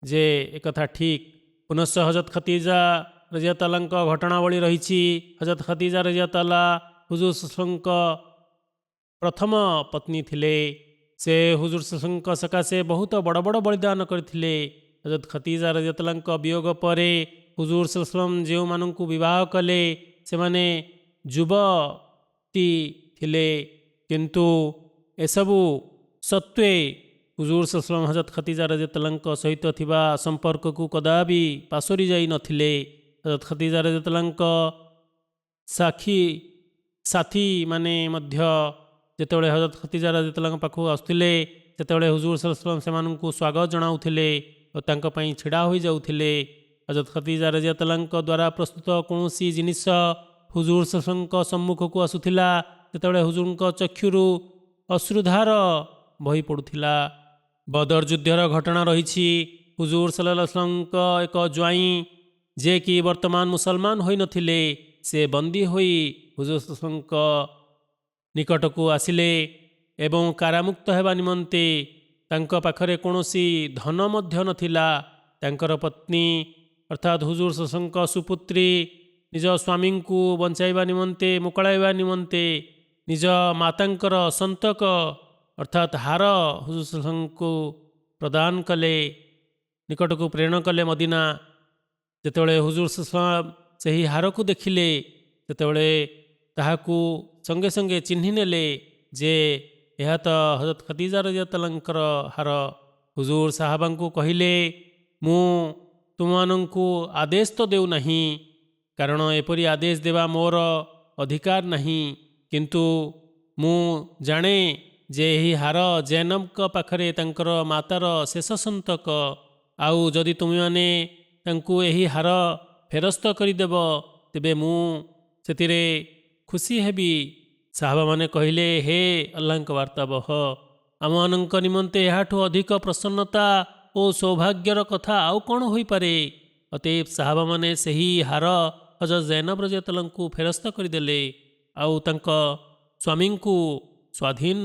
ଯେ ଏକଥା ଠିକ୍। ପୁନଶ୍ଚ ହଜରତ ଖତିଜା ରଜିୟତାଲାଙ୍କ ଘଟଣାବଳୀ ରହିଛି। ହଜରତ ଖତିଜା ରଜିୟତାଲା ହୁଜୁର ସଲ୍ଲଲ୍ଲାହୁଙ୍କ ପ୍ରଥମ ପତ୍ନୀ ଥିଲେ। ସେ ହୁଜୁର ସଲ୍ଲଲ୍ଲାହୁଙ୍କ ସକାଶେ ବହୁତ ବଡ଼ ବଡ଼ ବଳିଦାନ କରିଥିଲେ। ହଜରତ ଖତିଜା ରଜିୟତାଲାଙ୍କ ବିୟୋଗ ପରେ ହୁଜୁର ସଲ୍ଲଲ୍ଲାହୁ ଯେଉଁମାନଙ୍କୁ ବିବାହ କଲେ ସେମାନେ ଯୁବତୀ ଥିଲେ, କିନ୍ତୁ ଏସବୁ ସତ୍ତ୍ୱେ ହୁଜୁର ସଲ୍ଲଲ୍ଲାହୁ ହଜରତ ଖତିଜା ରଜିୟତାଲାଙ୍କ ସହିତ ଥିବା ସମ୍ପର୍କକୁ କଦାପି ପାସୋରି ଯାଇ ନଥିଲେ। ହଜରତ ଖତିଜା ରଜିୟତାଲାଙ୍କ ସାଥୀମାନେ ମଧ୍ୟ ଯେତେବେଳେ ହଜରତ ଖତିଜା ରଜିୟତାଲାଙ୍କ ପାଖକୁ ଆସୁଥିଲେ ସେତେବେଳେ ହୁଜୁର ସଲ୍ଲଲ୍ଲାହୁ ସେମାନଙ୍କୁ ସ୍ୱାଗତ ଜଣାଉଥିଲେ ଓ ତାଙ୍କ ପାଇଁ ଛିଡ଼ା ହୋଇଯାଉଥିଲେ। ହଜରତ ଖତିଜା ରଜିୟତାଲାଙ୍କ ଦ୍ୱାରା ପ୍ରସ୍ତୁତ କୌଣସି ଜିନିଷ ହୁଜୁର ସଲ୍ଲଲ୍ଲାହୁଙ୍କ ସମ୍ମୁଖକୁ ଆସୁଥିଲା ସେତେବେଳେ ହୁଜୁରଙ୍କ ଚକ୍ଷୁରୁ ଅଶ୍ରୁଧାର ବହି ପଡ଼ୁଥିଲା। ବଦର ଯୁଦ୍ଧର ଘଟଣା ରହିଛି। ହୁଜୁର ସଲ୍ଲଲ୍ଲାହୁଙ୍କ ଏକ ଜ୍ୱାଇଁ ଯିଏକି ବର୍ତ୍ତମାନ ମୁସଲମାନ ହୋଇନଥିଲେ, ସେ ବନ୍ଦୀ ହୋଇ ହୁଜୁର ସଲ୍ଲଲ୍ଲାହୁଙ୍କ ନିକଟକୁ ଆସିଲେ ଏବଂ କାରାମୁକ୍ତ ହେବା ନିମନ୍ତେ ତାଙ୍କ ପାଖରେ କୌଣସି ଧନ ମଧ୍ୟ ନଥିଲା। ତାଙ୍କର ପତ୍ନୀ ଅର୍ଥାତ୍ ହୁଜୁର ସଲ୍ଲଲ୍ଲାହୁଙ୍କ ସୁପୁତ୍ରୀ ନିଜ ସ୍ୱାମୀଙ୍କୁ ବଞ୍ଚାଇବା ନିମନ୍ତେ, ମୁକୁଳାଇବା ନିମନ୍ତେ ନିଜ ମାତାଙ୍କର ସନ୍ତକ ଅର୍ଥାତ୍ ହାର ହୁଜୁର ସଲ୍ଲଲ୍ଲାହୁଙ୍କୁ ପ୍ରଦାନ କଲେ, ନିକଟକୁ ପ୍ରେରଣ କଲେ ମଦିନା। ଯେତେବେଳେ ହୁଜୁର ସଲ୍ଲଲ୍ଲାହୁ ସେହି ହାରକୁ ଦେଖିଲେ ସେତେବେଳେ ତାହାକୁ ସଙ୍ଗେ ସଙ୍ଗେ ଚିହ୍ନି ନେଲେ ଯେ ଏହା ତ ହଜରତ ଖତିଜା ରଜିୟତାଲାଙ୍କର ହାର। ହୁଜୁର ସାହାବାଙ୍କୁ କହିଲେ, ମୁଁ ତୁମମାନଙ୍କୁ ଆଦେଶ ତ ଦେଉନାହିଁ, କାରଣ ଏପରି ଆଦେଶ ଦେବା ମୋର ଅଧିକାର ନାହିଁ, କିନ୍ତୁ ମୁଁ ଜାଣେ ଯେ ଏହି ହାର ଜୈନବଙ୍କ ପାଖରେ ତାଙ୍କର ମାତାର ଶେଷ ସନ୍ତକ। ଆଉ ଯଦି ତୁମେମାନେ ତାଙ୍କୁ ଏହି ହାର ଫେରସ୍ତ କରିଦେବ ତେବେ ମୁଁ ସେଥିରେ ଖୁସି ହେବି। ସାହାବାମାନେ କହିଲେ, ହେ ଆଲ୍ଲାହଙ୍କ ବାର୍ତ୍ତାବହ, ଆମମାନଙ୍କ ନିମନ୍ତେ ଏହାଠୁ ଅଧିକ ପ୍ରସନ୍ନତା ଓ ସୌଭାଗ୍ୟର କଥା ଆଉ କ'ଣ ହୋଇପାରେ? ଅତଏବ ସାହାବାମାନେ ସେହି ହାର ହଜରତ ଜୈନବ ରଜିୟତାଲାଙ୍କୁ ଫେରସ୍ତ କରିଦେଲେ ଆଉ ତାଙ୍କ ସ୍ୱାମୀଙ୍କୁ ସ୍ୱାଧୀନ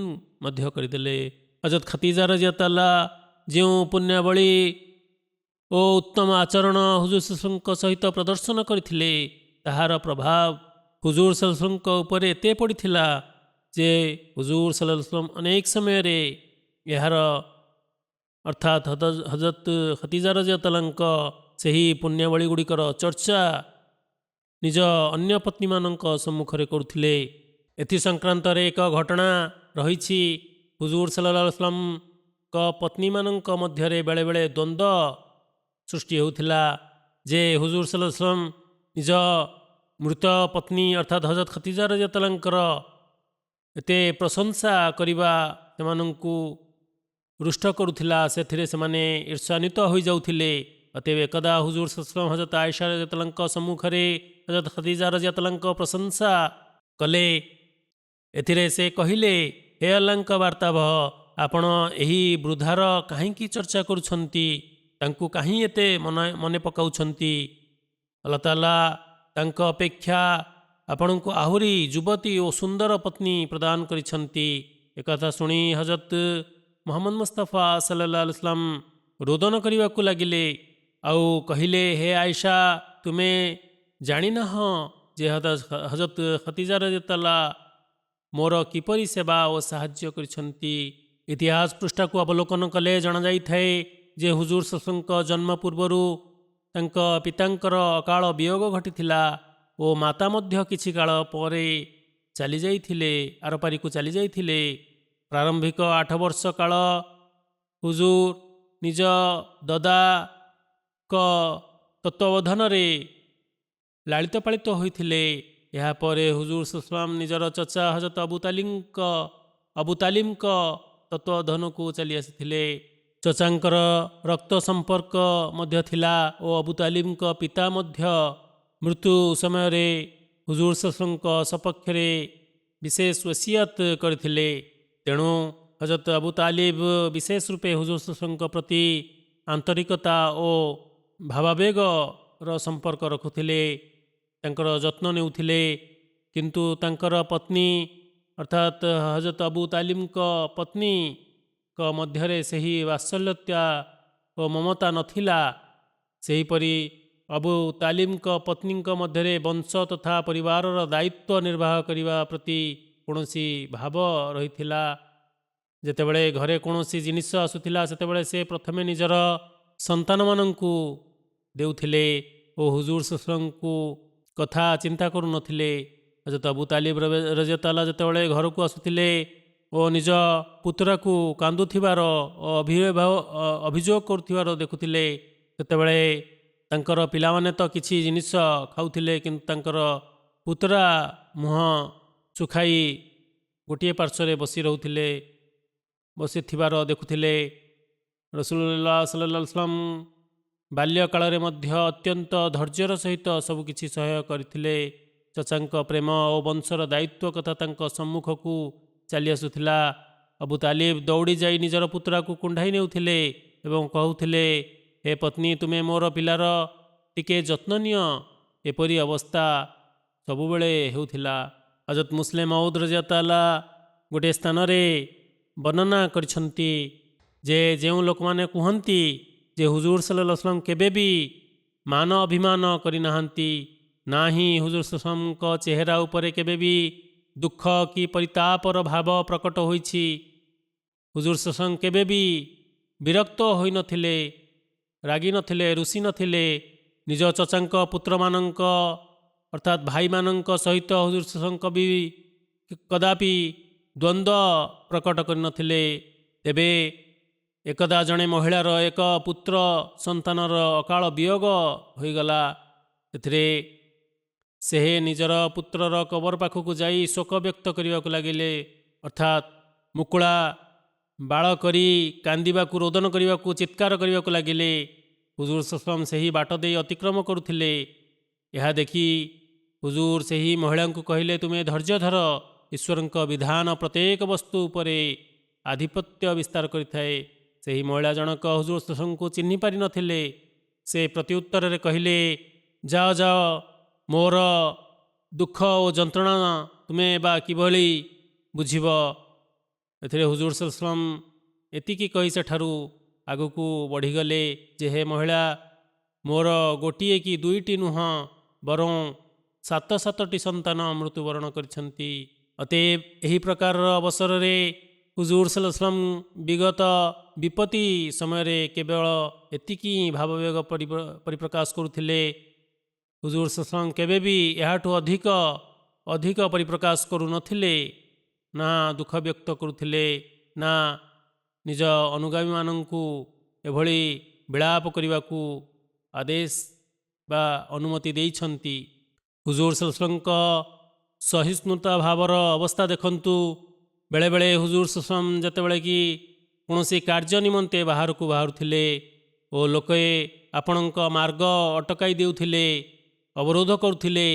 ମଧ୍ୟ କରିଦେଲେ। ହଜରତ ଖତିଜା ରଜିୟତାଲା ଯେଉଁ ପୁଣ୍ୟାବଳୀ ଓ ଉତ୍ତମ ଆଚରଣ ହୁଜୁର ସଲ୍ଲଲ୍ଲାହୁଙ୍କ ସହିତ ପ୍ରଦର୍ଶନ କରିଥିଲେ ତାହାର ପ୍ରଭାବ ହୁଜୁର ସଲ୍ଲଲ୍ଲାହୁଙ୍କ ଉପରେ ଏତେ ପଡ଼ିଥିଲା ଯେ ହୁଜୁର ସଲ୍ଲଲ୍ଲାହୁ ଅନେକ ସମୟରେ ଏହାର ଅର୍ଥାତ୍ ହଜରତ ଖତିଜା ରଜିୟତାଲାଙ୍କ ସେହି ପୁଣ୍ୟାବଳୀ ଗୁଡ଼ିକର ଚର୍ଚ୍ଚା ନିଜ ଅନ୍ୟ ପତ୍ନୀମାନଙ୍କ ସମ୍ମୁଖରେ କରୁଥିଲେ। ଏଥି ସଂକ୍ରାନ୍ତରେ ଏକ ଘଟଣା ରହିଛି। ହୁଜୁର ସଲ୍ଲଲ୍ଲାହୁଙ୍କ ପତ୍ନୀମାନଙ୍କ ମଧ୍ୟରେ ବେଳେବେଳେ ଦ୍ୱନ୍ଦ୍ୱ ସୃଷ୍ଟି ହେଉଥିଲା ଯେ ହୁଜୁର ସଲ୍ଲଲ୍ଲାହୁ ନିଜ ମୃତ ପତ୍ନୀ ଅର୍ଥାତ୍ ହଜରତ ଖତିଜା ରଜିୟତାଲାଙ୍କର ଏତେ ପ୍ରଶଂସା କରିବା ସେମାନଙ୍କୁ ରୁଷ୍ଟ କରୁଥିଲା, ସେଥିରେ ସେମାନେ ଈର୍ଷାନ୍ୱିତ ହୋଇଯାଉଥିଲେ। ଅତଏବ ଏକଦା ହୁଜୁର ସଲ୍ଲଲ୍ଲାହୁ ହଜରତ ଆୟଶା ରଜିୟତାଲାଙ୍କ ସମ୍ମୁଖରେ ହଜରତ ଖତିଜା ରଜିୟତାଲାଙ୍କ ପ୍ରଶଂସା କଲେ। ଏଥିରେ ସେ କହିଲେ, ହେ ଆଲ୍ଲାହଙ୍କ ବାର୍ତ୍ତାବହ, ଆପଣ ଏହି ବୃଦ୍ଧାର କାହିଁକି ଚର୍ଚ୍ଚା କରୁଛନ୍ତି? ତାଙ୍କୁ କାହିଁ ଏତେ ମନେ ପକାଉଛନ୍ତି? ଆଲ୍ଲାହ ତାଆଲା ତାଙ୍କ ଅପେକ୍ଷା ଆପଣଙ୍କୁ ଆହୁରି ଯୁବତୀ ଓ ସୁନ୍ଦର ପତ୍ନୀ ପ୍ରଦାନ କରିଛନ୍ତି। ଏକଥା ଶୁଣି ହଜରତ ମୁହମ୍ମଦ ମୁସ୍ତାଫା ସଲ୍ଲଲ୍ଲାହୁ ଆଲାଇହି वसल्लम ରୋଦନ କରିବାକୁ ଲାଗିଲେ ଆଉ କହିଲେ, ହେ ଆୟଶା, ତୁମେ ଜାଣିନାହଁ ଯେ ହଜରତ ଖତିଜା ରଜିୟତାଲା ମୋର କିପରି ସେବା ଓ ସାହାଯ୍ୟ କରିଛନ୍ତି। ଇତିହାସ ପୃଷ୍ଠାକୁ ଅବଲୋକନ କଲେ ଜଣାଯାଇଥାଏ ଯେ ହୁଜୁର ସଲ୍ଲଲ୍ଲାହୁଙ୍କ ଜନ୍ମ ପୂର୍ବରୁ ତାଙ୍କ ପିତାଙ୍କର ଅକାଳ ବିୟୋଗ ଘଟିଥିଲା ଓ ମାତା ମଧ୍ୟ କିଛି କାଳ ପରେ ଆରପାରିକୁ ଚାଲିଯାଇଥିଲେ। ପ୍ରାରମ୍ଭିକ 8 ବର୍ଷ କାଳ ହୁଜୁର ନିଜ ଦଦାଙ୍କ ତତ୍ତ୍ୱାବଧାନରେ ଲାଳିତ ପାଳିତ ହୋଇଥିଲେ। ଏହାପରେ ହୁଜୁର ସଲ୍ଲଲ୍ଲାହୁ ନିଜର ଚଚା ହଜରତ ଅବୁ ତାଲିମଙ୍କ ତତ୍ତ୍ୱାବଧାନକୁ ଚାଲି ଆସିଥିଲେ। ଚଚାଙ୍କର ରକ୍ତ ସମ୍ପର୍କ ମଧ୍ୟ ଥିଲା ଓ ଅବୁ ତାଲିମଙ୍କ ପିତା ମଧ୍ୟ ମୃତ୍ୟୁ ସମୟରେ ହୁଜୁର ସଲ୍ଲଲ୍ଲାହୁଙ୍କ ସପକ୍ଷରେ ବିଶେଷ ଓସିୟତ କରିଥିଲେ। ତେଣୁ ହଜରତ ଅବୁ ତାଲିବ ବିଶେଷ ରୂପେ ହୁଜୁର ସଲ୍ଲଲ୍ଲାହୁଙ୍କ ପ୍ରତି ଆନ୍ତରିକତା ଓ ଭାବାବେଗର ସମ୍ପର୍କ ରଖୁଥିଲେ, ତାଙ୍କର ଯତ୍ନ ନେଉଥିଲେ। କିନ୍ତୁ ତାଙ୍କର ପତ୍ନୀ अर्थात हजरत अबू तालिम पत्नी मध्य सही वात्सल्यता और ममता नथिला। सेहीपरि अबू तालिम पत्नी मध्य वंश तथा परिवार दायित्व निर्वाह करने प्रति कौनसी भाव रही। जेतेबेले घरे कौनसी जिनिस आसुथिला सेतेबेले से प्रथमे निजर संतान मानंकु देउथिले ओ हुजूर सल्लल्लाहु अलैहि वसल्लम को कथा चिंता करू नथिले। हजरत अबू तालिब रज़ियल्लाहु जेतेबेले घर को आसुथिले ओ निज पुत्रा को कांदुथिबार अभियोग करुथिबार देखुथिले सेतेबेले तांकर पिलामाने तो किछि जिनिस खाउथिले किंतु तांकर पुत्रा मुह सुखाई गोटे पार्श्व बसी रहउथिले बसी थिबार देखुथिले। रसूलुल्लाह सल्लल्लाहु अलैहि वसल्लम बाल्यकाल मध्य अत्यंत धैर्यर सहित सबकिछि सहय करथिले। चचांक प्रेम और वंशर दायित्व कथा तांक सम्मुख को चली आसुथिला। अबू तालिब दौड़ी जाई निजर पुत्रा को कुंडाई नेउथिले एवं कहउथिले, हे पत्नी तुमे मोर पिलार टिके जत्न नियो। एपरी अवस्था सबुबेले हेउथिला। हजरत मुस्लिम मऊद रज़ियल्लाहु गोटे स्थान रे वर्णना करिसंती जे जेउ लोक माने कुहंती जे हुजूर सल्लल्लाहु अलैहि वसल्लम केबे भी मान अभिमान करि नाहंती, ना ही हुजूर सल्लल्लाहु अलैहि वसल्लम चेहरा उपरे केबे भी दुख कि परितापर भाव प्रकट होइछि। हुजूर सल्लल्लाहु अलैहि वसल्लम केबे भी विरक्त होई नथिले, रागी नथिले, रुषि नथिले। निज चचांक पुत्र मानंक अर्थात भाई मानंक सहित हुजूर सल्लल्लाहु अलैहि वसल्लम भी कदापि द्वंद्व प्रकट करि नथिले। तेबे एकदा जड़े महिलार एक पुत्र संतानर अकाल वियोग होईगला। एथिरे से निजर पुत्रर कबर पाखक जाई शोक व्यक्त करने को लगिले, अर्थात मुकुला बाळ करी कांदिबाकू रोदन करने को चित्कार करने को लगिले। हुजूर सल्लल्लाहु अलैहि वसल्लम सही बाट दे अतिक्रम करुथिले। यह देखी हुजूर सही महिला को कहले, तुम्हें धैर्य धर, ईश्वरंक विधान प्रत्येक वस्तु उपरे आधिपत्य विस्तार करिथाए। सही महिला जनक हुजूर सल्लल्लाहु अलैहि वसल्लम को चिन्हि पारि नथिले। से प्रत्युत्तर रे कहले, जाओ जाओ, मोर दुख और जंत्रणा तुम्हें बा किभली बुझिब। एथिरे हुजूर सल्लल्लाहु अलैहि वसल्लम एतिकी कही सेठारु आगकू बढ़ीगले जे हे महिला, मोर गोटिए कि दुईटी नुह बरं 7-7टी संतान मृत्युवरण करिसंती। अतएव एही प्रकार अवसर रे हुजूर सल्लल्लाहु अलैहि वसल्लम विगत विपत्ति समय रे केवल एतिकी भाववेग परिप्रकाश करुथिले। हुजूर सल्लल्लाहु अलैहि वसल्लम केबे भी याठू अधिक परिप्रकाश करू नथिले, ना दुख व्यक्त करुथिले, ना निज अनुगामी मानंकु एभली विलाप करने आदेश बा अनुमति देइछंती। हुजूर सल्लल्लाहु अलैहि वसल्लम सहिष्णुता भावर अवस्था देखंतु। बेले बेले हुजूर सल्लल्लाहु अलैहि वसल्लम जेतेबेले कि कौनसी कार्य निमंते बाहर को बाहरुथिले ओ लोके आपणक मार्ग अटकाई देउथिले, अवरोध करुथिले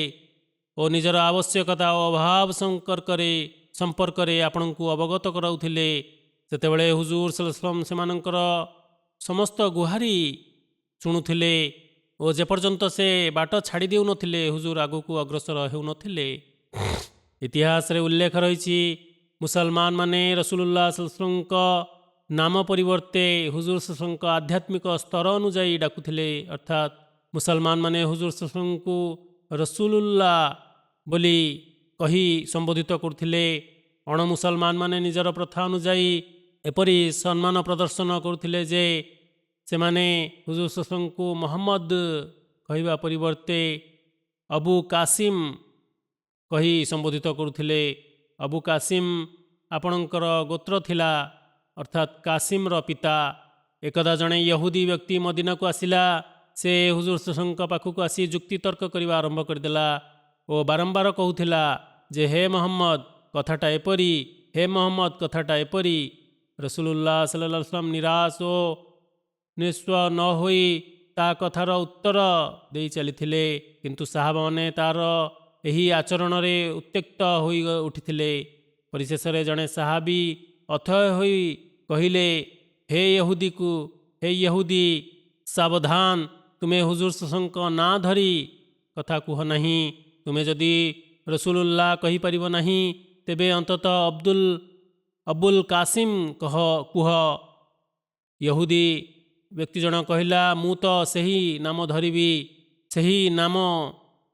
ओ निजर आवश्यकता और अभाव संपर्क आपणक अवगत कराउथिले। सेतेबेले हुजूर सल्लल्लाहु अलैहि वसल्लम सेमानंकर समस्त गुहारी शुणुथिले ओ जेपर्यंत से बाट छाड़ी देउ नथिले हुजूर आगकू अग्रसर हेउ नथिले। इतिहास रे उल्लेख रही मुसलमान माने रसूलुल्लाह सल्लल्लाहु अलैहि वसल्लम नाम परिवर्ते हुजूर सल्लल्लाहु अलैहि वसल्लम आध्यात्मिक स्तर अनुजाई डाकुथिले, अर्थात मुसलमान माने हुजूर सल्लल्लाहु अलैहि वसल्लम को रसूलुल्लाह बोली कही संबोधित करुथिले। अण मुसलमान माने निजर प्रथा अनुजाई एपरी सम्मान प्रदर्शन करुथिले जे से माने हुजूर सल्लल्लाहु अलैहि वसल्लम को मोहम्मद कहवा परिवर्ते अबू कासिम कही संबोधित करुथिले। अबू कासिम आपणकर गोत्र थिला, अर्थात कासिम रो पिता। एकदा जड़े यहूदी व्यक्ति मदीना को आसिला। से हुजूर सल्लल्लाहु अलैहि वसल्लम पाखक आसी जुक्ति तर्क करने आरंभ करदेला ओ बारंबार कहूथिला जे हे मोहम्मद कथाटा एपरी, हे मोहम्मद कथाटा एपरी। रसूलुल्लाह सल्लल्लाहु अलैहि वसल्लम निराश ओ निस्व न होई ता कथार उत्तर दे चलीथिले, किंतु साहाबा माने तार एही आचरण रे उत्त्यक्त होई उठिथिले। परिशेष रे जड़े साहाबी अथय होई कहिले, हे यहूदी सावधान, तुम्हें हुजूर सल्लल्लाहु अलैहि वसल्लम ना धरी कथा कुह नहीं। तुम्हें जदि रसूलुल्लाह कही परिबो नहीं ତେବେ ଅନ୍ତତଃ ଅବୁଲ କାସିମ କୁହ। ୟହୁଦୀ ବ୍ୟକ୍ତି ଜଣ କହିଲା, ମୁଁ ତ ସେହି ନାମ ଧରିବି, ସେହି ନାମ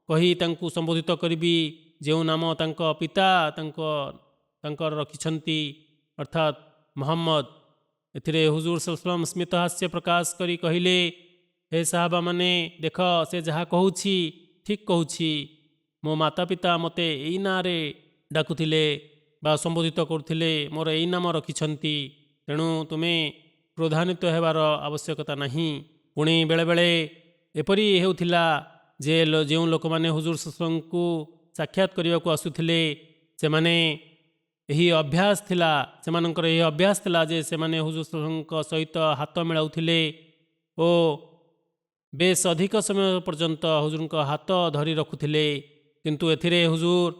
କହି ତାଙ୍କୁ ସମ୍ବୋଧିତ କରିବି ଯେଉଁ ନାମ ତାଙ୍କ ପିତା ତାଙ୍କର ରଖିଛନ୍ତି, ଅର୍ଥାତ୍ ମହମ୍ମଦ। ଏଥିରେ ହୁଜୁର ସଲ୍ଲଲ୍ଲାହୁ ସ୍ମିତ ହାସ୍ୟ ପ୍ରକାଶ କରି କହିଲେ, ହେ ସାହାବାମାନେ, ଦେଖ ସେ ଯାହା କହୁଛି ଠିକ୍ କହୁଛି। ମୋ ମାତା ପିତା ମୋତେ ଏଇ ନାଁରେ ଡାକୁଥିଲେ ବା ସମ୍ବୋଧିତ କରୁଥିଲେ, ମୋର ଏଇ ନାମ ରଖିଛନ୍ତି, ତେଣୁ ତୁମେ କ୍ରୋଧାନ୍ୱିତ ହେବାର ଆବଶ୍ୟକତା ନାହିଁ। ପୁଣି ବେଳେବେଳେ ଏପରି ହେଉଥିଲା ଯେ ଯେଉଁ ଲୋକମାନେ ହୁଜୁର ସଲ୍ଲଲ୍ଲାହୁଙ୍କୁ ସାକ୍ଷାତ କରିବାକୁ ଆସୁଥିଲେ ସେମାନଙ୍କର ଏହି ଅଭ୍ୟାସ ଥିଲା ଯେ ସେମାନେ ହୁଜୁର ସଲ୍ଲଲ୍ଲାହୁଙ୍କ ସହିତ ହାତ ମିଳାଉଥିଲେ ଓ ବେଶ ଅଧିକ ସମୟ ପର୍ଯ୍ୟନ୍ତ ହୁଜୁରଙ୍କ ହାତ ଧରି ରଖୁଥିଲେ। କିନ୍ତୁ ଏଥିରେ ହୁଜୁର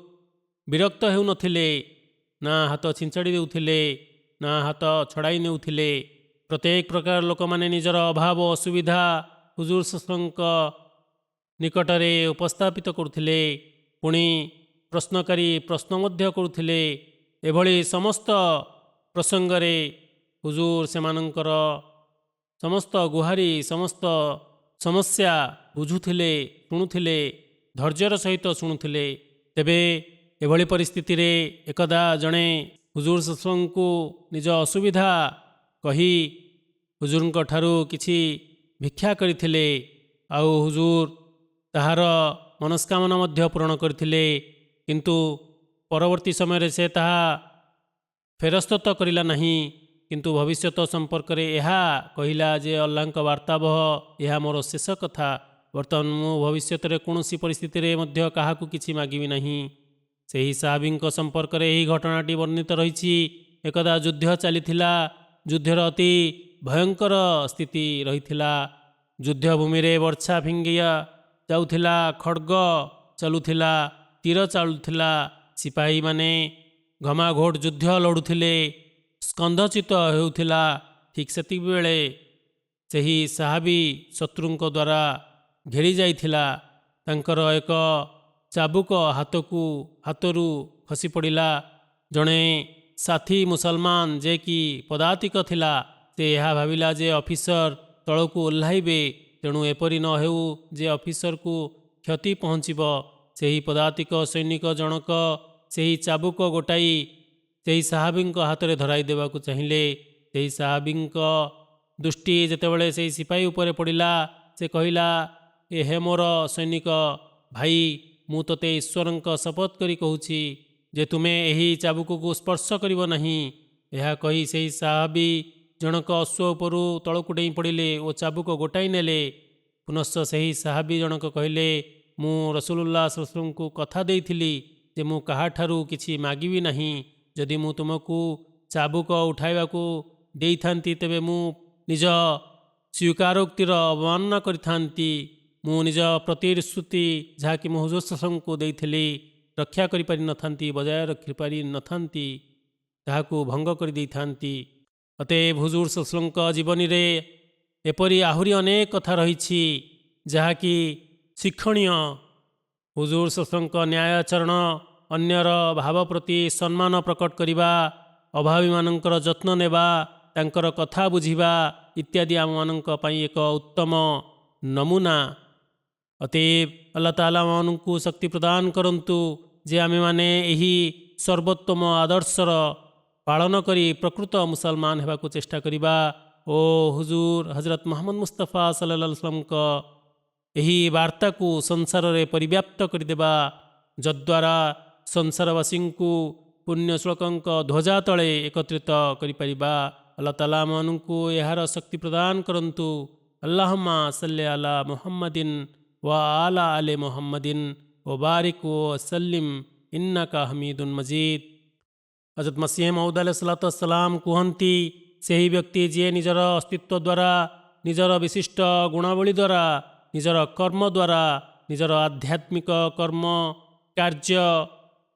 ବିରକ୍ତ ହେଉନଥିଲେ, ନା ହାତ ଛିଞ୍ଚାଡ଼ି ଦେଉଥିଲେ, ନା ହାତ ଛଡ଼ାଇ ନେଉଥିଲେ। ପ୍ରତ୍ୟେକ ପ୍ରକାର ଲୋକମାନେ ନିଜର ଅଭାବ ଓ ଅସୁବିଧା ହୁଜୁର ସଲ୍ଲଲ୍ଲାହୁଙ୍କ ନିକଟରେ ଉପସ୍ଥାପିତ କରୁଥିଲେ। ପୁଣି ପ୍ରଶ୍ନକାରୀ ପ୍ରଶ୍ନ ମଧ୍ୟ କରୁଥିଲେ। ଏଭଳି ସମସ୍ତ ପ୍ରସଙ୍ଗରେ ହୁଜୁର ସେମାନଙ୍କର ସମସ୍ତ ଗୁହାରି, ସମସ୍ତ ସମସ୍ୟା ବୁଝୁଥିଲେ, ଶୁଣୁଥିଲେ, ଧୈର୍ଯ୍ୟର ସହିତ ଶୁଣୁଥିଲେ। ତେବେ ଏଭଳି ପରିସ୍ଥିତିରେ ଏକଦା ଜଣେ ହୁଜୁର ସଲ୍ଲଲ୍ଲାହୁଙ୍କୁ ନିଜ ଅସୁବିଧା କହି ହୁଜୁରଙ୍କ ଠାରୁ କିଛି ଭିକ୍ଷା କରିଥିଲେ, ଆଉ ହୁଜୁର ତାହାର ମନସ୍କାମନା ମଧ୍ୟ ପୂରଣ କରିଥିଲେ। କିନ୍ତୁ ପରବର୍ତ୍ତୀ ସମୟରେ ସେ ତାହା ଫେରସ୍ତ ତ କରିଲା ନାହିଁ, କିନ୍ତୁ ଭବିଷ୍ୟତ ସମ୍ପର୍କରେ ଏହା କହିଲା ଯେ ଅଲ୍ଲାହଙ୍କ ବାର୍ତ୍ତାବହ, ଏହା ମୋର ଶେଷ କଥା। ବର୍ତ୍ତମାନ ମୁଁ ଭବିଷ୍ୟତରେ କୌଣସି ପରିସ୍ଥିତିରେ ମଧ୍ୟ କାହାକୁ କିଛି ମାଗିବି ନାହିଁ। ସେହି ସାହାବୀଙ୍କ ସମ୍ପର୍କରେ ଏହି ଘଟଣାଟି ବର୍ଣ୍ଣିତ ରହିଛି। ଏକଦା ଯୁଦ୍ଧ ଚାଲିଥିଲା। ଯୁଦ୍ଧର ଅତି ଭୟଙ୍କର ସ୍ଥିତି ରହିଥିଲା। ଯୁଦ୍ଧଭୂମିରେ ବର୍ଚ୍ଛା ଫିଙ୍ଗିଆ ଯାଉଥିଲା, ଖଡ଼୍ଗ ଚାଲୁଥିଲା, ତୀର ଚାଲୁଥିଲା। ସିପାହୀମାନେ ଘମାଘୋଟ ଯୁଦ୍ଧ ଲଢ଼ୁଥିଲେ, ସ୍କନ୍ଧଚିତ ହେଉଥିଲା। ଠିକ୍ ସେତିକିବେଳେ ସେହି ସାହାବୀ ଶତ୍ରୁଙ୍କ ଦ୍ୱାରା ଘେରି ଯାଇଥିଲା। ତାଙ୍କର ଏକ ଚାବୁକ ହାତରୁ ଖସି ପଡ଼ିଲା। ଜଣେ ସାଥୀ ମୁସଲମାନ ଯେ କି ପଦାତିକ ଥିଲା, ସେ ଏହା ଭାବିଲା ଯେ ଅଫିସର ତଳକୁ ଓହ୍ଲାଇବେ, ତେଣୁ ଏପରି ନ ହେଉ ଯେ ଅଫିସରକୁ କ୍ଷତି ପହଞ୍ଚିବ। ସେହି ପଦାତିକ ସୈନିକ ଜଣକ ସେହି ଚାବୁକ ଗୋଟାଇ ସେହି ସାହାବୀଙ୍କ ହାତରେ ଧରାଇ ଦେବାକୁ ଚାହିଁଲେ। ସେହି ସାହାବୀଙ୍କ ଦୃଷ୍ଟି ଯେତେବେଳେ ସେହି ସିପାହୀ ଉପରେ ପଡ଼ିଲା, ସେ କହିଲା, ହେ ମୋର ସୈନିକ ଭାଇ, ମୁଁ ତୋତେ ଈଶ୍ୱରଙ୍କ ଶପଥ କରି କହୁଛି ଯେ ତୁମେ ଏହି ଚାବୁକକୁ ସ୍ପର୍ଶ କରିବ ନାହିଁ। ଏହା କହି ସେହି ସାହାବୀ ଜଣକ ଅଶ୍ୱ ଉପରୁ ତଳକୁ ଡେଇଁ ପଡ଼ିଲେ ଓ ଚାବୁକ ଗୋଟାଇ ନେଲେ। ପୁନଶ୍ଚ ସେହି ସାହାବୀ ଜଣକ କହିଲେ, ମୁଁ ରସୁଲୁଲ୍ଲାହ ସଲ୍ଲଲ୍ଲାହୁଙ୍କୁ କଥା ଦେଇଥିଲି ଯେ ମୁଁ କାହାଠାରୁ କିଛି ମାଗିବି ନାହିଁ। ଯଦି ମୁଁ ତୁମକୁ ଚାବୁକ ଉଠାଇବାକୁ ଦେଇଥାନ୍ତି, ତେବେ ମୁଁ ନିଜ ସ୍ୱୀକାରୋକ୍ତିର ଅବମାନନା କରିଥାନ୍ତି। ମୁଁ ନିଜ ପ୍ରତିଶ୍ରୁତି ଯାହାକି ମୁଁ ହୁଜୁର ସଲ୍ଲଲ୍ଲାହୁଙ୍କୁ ଦେଇଥିଲି ରକ୍ଷା କରିପାରିନଥାନ୍ତି, ବଜାୟ ରଖିପାରିନଥାନ୍ତି, ତାହାକୁ ଭଙ୍ଗ କରିଦେଇଥାନ୍ତି। ଅତଏବ ହୁଜୁର ସଲ୍ଲଲ୍ଲାହୁଙ୍କ ଜୀବନୀରେ ଏପରି ଆହୁରି ଅନେକ କଥା ରହିଛି ଯାହାକି ଶିକ୍ଷଣୀୟ। ହୁଜୁର ସଲ୍ଲଲ୍ଲାହୁଙ୍କ ନ୍ୟାୟାଚରଣ, ଅନ୍ୟର ଭାବ ପ୍ରତି ସମ୍ମାନ ପ୍ରକଟ କରିବା, ଅଭାବୀମାନଙ୍କର ଯତ୍ନ ନେବା, ତାଙ୍କର କଥା ବୁଝିବା ଇତ୍ୟାଦି ଆମମାନଙ୍କ ପାଇଁ ଏକ ଉତ୍ତମ ନମୁନା। ଅତଏବ ଆଲ୍ଲାହ ତାଆଲା ଆମମାନଙ୍କୁ ଶକ୍ତି ପ୍ରଦାନ କରନ୍ତୁ ଯେ ଆମେମାନେ ଏହି ସର୍ବୋତ୍ତମ ଆଦର୍ଶର ପାଳନ କରି ପ୍ରକୃତ ମୁସଲମାନ ହେବାକୁ ଚେଷ୍ଟା କରିବା ଓ ହୁଜୁର ହଜରତ ମୁହମ୍ମଦ ମୁସ୍ତଫା ସଲ୍ଲଲ୍ଲାହୁ ଆଲୈହି ವಸಲ್ಲମଙ୍କ ଏହି ବାର୍ତ୍ତାକୁ ସଂସାରରେ ପରିବ୍ୟାପ୍ତ କରିଦେବା, ଯଦ୍ୱାରା ସଂସାରବାସୀଙ୍କୁ ପୁଣ୍ୟ ଶ୍ଳୋକଙ୍କ ଧ୍ୱଜା ତଳେ ଏକତ୍ରିତ କରିପାରିବା। ଆଲ୍ଲାହ ତାଆଲା ଆମମାନଙ୍କୁ ଏହାର ଶକ୍ତି ପ୍ରଦାନ କରନ୍ତୁ। ଆଲ୍ଲାହୁମ୍ମା ସଲ୍ଲି ଆଲା ମୁହମ୍ମଦିନ व आला आले मुहम्मदिन व बारिक व सल्लिम इन्नका हमीदुन मजीद। हजरत मसीह मऊद अलैहिस्सलाम କୁହନ୍ତି, ସେହି ବ୍ୟକ୍ତି ଯିଏ ନିଜର ଅସ୍ତିତ୍ୱ ଦ୍ୱାରା, ନିଜର ବିଶିଷ୍ଟ ଗୁଣାବଳୀ ଦ୍ୱାରା, ନିଜର କର୍ମ ଦ୍ୱାରା, ନିଜର ଆଧ୍ୟାତ୍ମିକ କର୍ମ କାର୍ଯ୍ୟ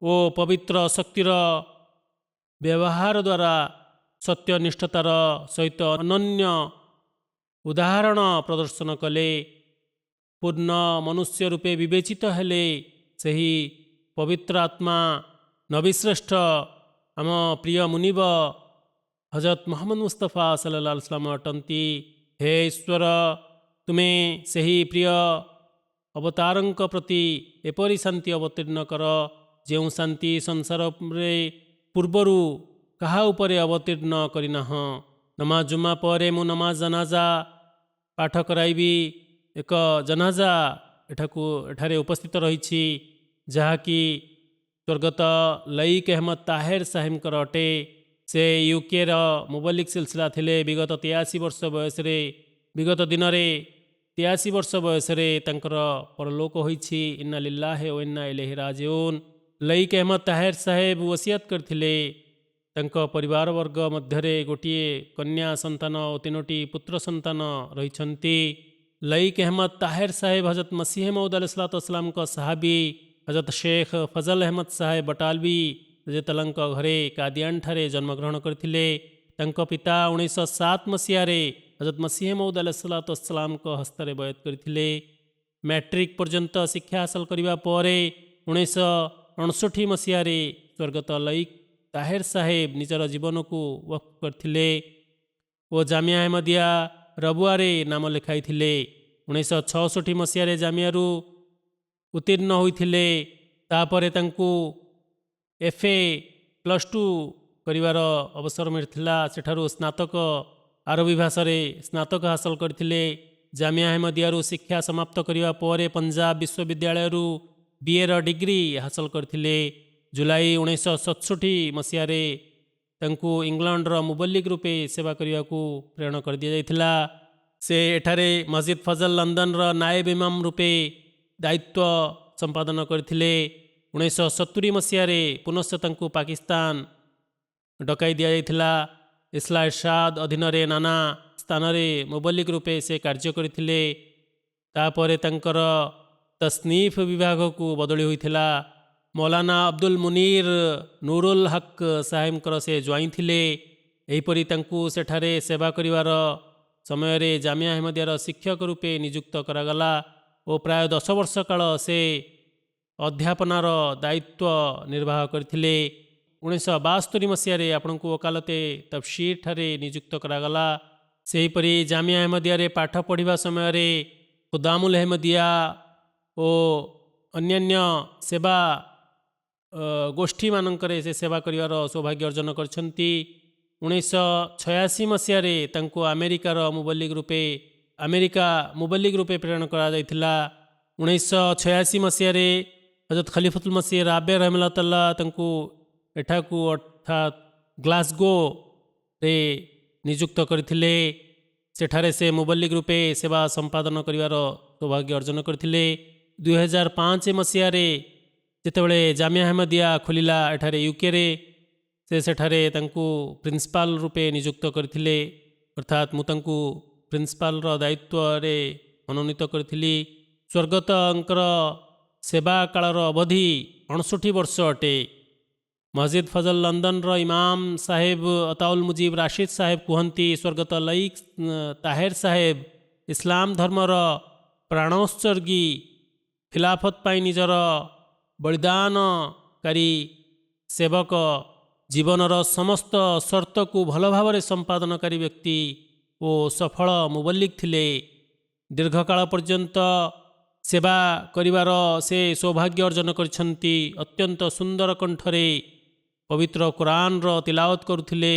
ଓ ପବିତ୍ର ଶକ୍ତିର ବ୍ୟବହାର ଦ୍ୱାରା ସତ୍ୟନିଷ୍ଠତାର ସହିତ ଅନନ୍ୟ ଉଦାହରଣ ପ୍ରଦର୍ଶନ କଲେ, ପୂର୍ଣ୍ଣ ମନୁଷ୍ୟ ରୂପେ ବିବେଚିତ ହେଲେ, ସେହି ପବିତ୍ର ଆତ୍ମା ନବିଶ୍ରେଷ୍ଠ ଆମ ପ୍ରିୟ ମୁନିବ ହଜରତ ମହମ୍ମଦ ମୁସ୍ତଫା ସଲ୍ଲଲ୍ଲାହୁ ଆଲୈହି वसल्लम ଅଟନ୍ତି। ହେ ଈଶ୍ୱର, ତୁମେ ସେହି ପ୍ରିୟ ଅବତାରଙ୍କ ପ୍ରତି ଏପରି ଶାନ୍ତି ଅବତୀର୍ଣ୍ଣ କର ଯେଉଁ ଶାନ୍ତି ସଂସାରରେ ପୂର୍ବରୁ କାହା ଉପରେ ଅବତୀର୍ଣ୍ଣ କରିନାହଁ। ନମାଜ ଜୁମା ପରେ ମୁଁ ନମାଜ ଜନାଜା ପାଠ କରାଇବି। ଏକ ଜନାଜା ଏଠାରେ ଉପସ୍ଥିତ ରହିଛି, ଯାହାକି ସ୍ୱର୍ଗତ ଲଇକ୍ ଅହମଦ ତାହେର ସାହେବଙ୍କର ଅଟେ। ସେ ୟୁକେର ମୁବଲିକ୍ ସିଲସିଲା ଥିଲେ। ବିଗତ 83 ବର୍ଷ ବୟସରେ ବିଗତ ଦିନରେ 83 ବର୍ଷ ବୟସରେ ତାଙ୍କର ପରଲୋକ ହୋଇଛି। ଇନ୍ନା ଲିଲ୍ଲାହି ଓ ଇନ୍ନା ଇଲୈହି ରାଜିଉନ୍। ଲଇକ୍ ଅହମଦ ତାହେର ସାହେବ ଓସିୟତ କରିଥିଲେ ତାଙ୍କ ପରିବାରବର୍ଗ ମଧ୍ୟରେ ଗୋଟିଏ କନ୍ୟା ସନ୍ତାନ ଓ 3ଟି ପୁତ୍ର ସନ୍ତାନ ରହିଛନ୍ତି। ଲଇକ୍ ଅହମଦ ତାହେର ସାହେବ ହଜରତ ମସିହ ମଉଦ ଆଲୈହିସ୍ସଲାମଙ୍କ ସାହାବୀ ହଜରତ ଶେଖ ଫଜଲ ଅହମଦ ସାହେବ ବଟାଲବୀ ରଜିୟଲ୍ଲାହୁଙ୍କ ଘରେ କାଦିଆନଠାରେ ଜନ୍ମଗ୍ରହଣ କରିଥିଲେ। ତାଙ୍କ ପିତା 1907 ମସିହାରେ ହଜରତ ମସିହ ମଉଦ ଆଲୈହିସ୍ସଲାମଙ୍କ ହସ୍ତରେ ବୟତ କରିଥିଲେ। ମ୍ୟାଟ୍ରିକ୍ ପର୍ଯ୍ୟନ୍ତ ଶିକ୍ଷା ହାସଲ କରିବା ପରେ 1959 ମସିହାରେ ସ୍ୱର୍ଗତ ଲଇକ୍ ତାହେର ସାହେବ ନିଜର ଜୀବନକୁ ୱକ୍ଫ କରିଥିଲେ ଓ ଜାମିଆ ଆହମଦିଆ ରବୁଆରେ ନାମ ଲେଖାଇଥିଲେ। 1966 ମସିହାରେ ଜାମିଆରୁ ଉତ୍ତୀର୍ଣ୍ଣ ହୋଇଥିଲେ। ତାପରେ ତାଙ୍କୁ FA +2 କରିବାର ଅବସର ମିଳିଥିଲା। ସେଠାରୁ ସ୍ନାତକ ଆରବୀ ଭାଷାରେ ସ୍ନାତକ ହାସଲ କରିଥିଲେ। ଜାମିଆ ଆହମଦିଆରୁ ଶିକ୍ଷା ସମାପ୍ତ କରିବା ପରେ ପଞ୍ଜାବ ବିଶ୍ୱବିଦ୍ୟାଳୟରୁ BA ର ଡିଗ୍ରୀ ହାସଲ କରିଥିଲେ। ଜୁଲାଇ 1967 ମସିହାରେ ତାଙ୍କୁ ଇଂଲଣ୍ଡର ମୁବଲ୍ଲିଗ ରୂପେ ସେବା କରିବାକୁ ପ୍ରେରଣ କରିଦିଆଯାଇଥିଲା। ସେ ଏଠାରେ ମସଜିଦ୍ ଫଜଲ ଲଣ୍ଡନର ନାଏବ ଇମାମ ରୂପେ ଦାୟିତ୍ୱ ସମ୍ପାଦନ କରିଥିଲେ। 1970 ମସିହାରେ ପୁନଶ୍ଚ ତାଙ୍କୁ ପାକିସ୍ତାନ ଡକାଇ ଦିଆଯାଇଥିଲା। ଇସ୍ଲାହ ଇରଶାଦ ଅଧୀନରେ ନାନା ସ୍ଥାନରେ ମୁବଲ୍ଲିଗ ରୂପେ ସେ କାର୍ଯ୍ୟ କରିଥିଲେ। ତାପରେ ତାଙ୍କର ତସ୍ନିଫ ବିଭାଗକୁ ବଦଳି ହୋଇଥିଲା। ମୌଲାନା ଅବ୍ଦୁଲ ମୁନିର ନୁରୁଲ ହକ୍ ସାହେବଙ୍କର ସେ ଜ୍ୱାଇଁ ଥିଲେ। ଏହିପରି ତାଙ୍କୁ ସେଠାରେ ସେବା କରିବାର ସମୟରେ ଜାମିଆ ଆହମଦିଆର ଶିକ୍ଷକ ରୂପେ ନିଯୁକ୍ତ କରାଗଲା ଓ ପ୍ରାୟ 10 ବର୍ଷ କାଳ ସେ ଅଧ୍ୟାପନାର ଦାୟିତ୍ୱ ନିର୍ବାହ କରିଥିଲେ। 1972 ମସିହାରେ ଆପଣଙ୍କୁ ଓକାଲତେ ତଫସିର ଠାରେ ନିଯୁକ୍ତ କରାଗଲା। ସେହିପରି ଜାମିଆ ଆହମଦିଆରେ ପାଠ ପଢ଼ିବା ସମୟରେ ଖୁଦାମୁଲ ଆହମଦିଆ ଓ ଅନ୍ୟାନ୍ୟ ସେବା ଗୋଷ୍ଠୀମାନଙ୍କରେ ସେ ସେବା କରିବାର ସୌଭାଗ୍ୟ ଅର୍ଜନ କରିଛନ୍ତି। 1986 ମସିହାରେ ତାଙ୍କୁ ଆମେରିକା ମୁବଲ୍ଲିଗ ରୂପେ ପ୍ରେରଣ କରାଯାଇଥିଲା। 1986 ମସିହାରେ ହଜରତ ଖଲିଫତୁଲ ମସିହ ରାବେ ରହମତୁଲ୍ଲାହ ତାଙ୍କୁ ଏଠାକୁ ଅର୍ଥାତ୍ ଗ୍ଲାସଗୋରେ ନିଯୁକ୍ତ କରିଥିଲେ। ସେଠାରେ ସେ ମୁବଲ୍ଲିଗ ରୂପେ ସେବା ସମ୍ପାଦନ କରିବାର ସୌଭାଗ୍ୟ ଅର୍ଜନ କରିଥିଲେ। 2005 ମସିହାରେ ଯେତେବେଳେ ଜାମିଆ ଆହମଦିଆ ଖୋଲିଲା ଏଠାରେ ୟୁକେରେ, ସେ ସେଠାରେ ତାଙ୍କୁ ପ୍ରିନ୍ସିପାଲ ରୂପେ ନିଯୁକ୍ତ କରିଥିଲେ। ଅର୍ଥାତ୍ ମୁଁ ତାଙ୍କୁ ପ୍ରିନ୍ସିପାଲର ଦାୟିତ୍ୱରେ ମନୋନୀତ କରିଥିଲି। ସ୍ୱର୍ଗତଙ୍କର ସେବା କାଳର ଅବଧି 59 ବର୍ଷ ଅଟେ। ମସଜିଦ୍ ଫଜଲ ଲଣ୍ଡନର ଇମାମ ସାହେବ ଅତାଉଲ ମୁଜିବ ରାଶିଦ ସାହେବ କୁହନ୍ତି, ସ୍ୱର୍ଗତ ଲଇକ୍ ତାହେର ସାହେବ ଇସଲାମ ଧର୍ମର ପ୍ରାଣୋତ୍ସର୍ଗୀ, ଖିଲାଫତ ପାଇଁ ନିଜର ବଳିଦାନକାରୀ ସେବକ, ଜୀବନର ସମସ୍ତ ସର୍ତ୍ତକୁ ଭଲ ଭାବରେ ସମ୍ପାଦନକାରୀ ବ୍ୟକ୍ତି ଓ ସଫଳ ମୁବଲ୍ଲିଗ ଥିଲେ। ଦୀର୍ଘକାଳ ପର୍ଯ୍ୟନ୍ତ ସେବା କରିବାର ସେ ସୌଭାଗ୍ୟ ଅର୍ଜନ କରିଛନ୍ତି। ଅତ୍ୟନ୍ତ ସୁନ୍ଦର କଣ୍ଠରେ ପବିତ୍ର କୁରାନର ତିଲାୱତ କରୁଥିଲେ।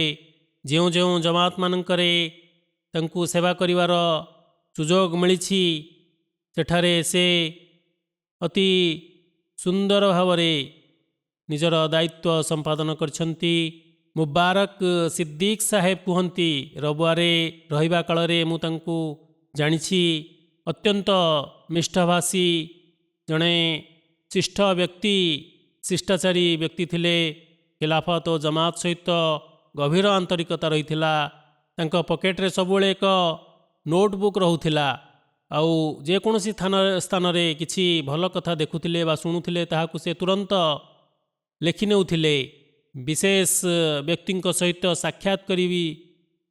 ଯେଉଁ ଯେଉଁ ଜମାତମାନଙ୍କରେ ତାଙ୍କୁ ସେବା କରିବାର ସୁଯୋଗ ମିଳିଛି, ସେଠାରେ ସେ ଅତି ସୁନ୍ଦର ଭାବରେ ନିଜର ଦାୟିତ୍ୱ ସମ୍ପାଦନ କରିଛନ୍ତି। ମୁବାରକ ସିଦ୍ଦିକ ସାହେବ କୁହନ୍ତି, ରବୁଆରେ ରହିବା କାଳରେ ମୁଁ ତାଙ୍କୁ ଜାଣିଛି। ଅତ୍ୟନ୍ତ ମିଷ୍ଟଭାଷୀ, ଜଣେ ଶିଷ୍ଟାଚାରୀ ବ୍ୟକ୍ତି ଥିଲେ। ଖିଲାଫତ ଓ ଜମାତ ସହିତ ଗଭୀର ଆନ୍ତରିକତା ରହିଥିଲା। ତାଙ୍କ ପକେଟରେ ସବୁବେଳେ ଏକ ନୋଟବୁକ୍ ରହୁଥିଲା। ଆଉ ଯେକୌଣସି ସ୍ଥାନରେ କିଛି ଭଲ କଥା ଦେଖୁଥିଲେ ବା ଶୁଣୁଥିଲେ ତାହାକୁ ସେ ତୁରନ୍ତ ଲେଖି ନେଉଥିଲେ। ବିଶେଷ ବ୍ୟକ୍ତିଙ୍କ ସହିତ ସାକ୍ଷାତ କରିବି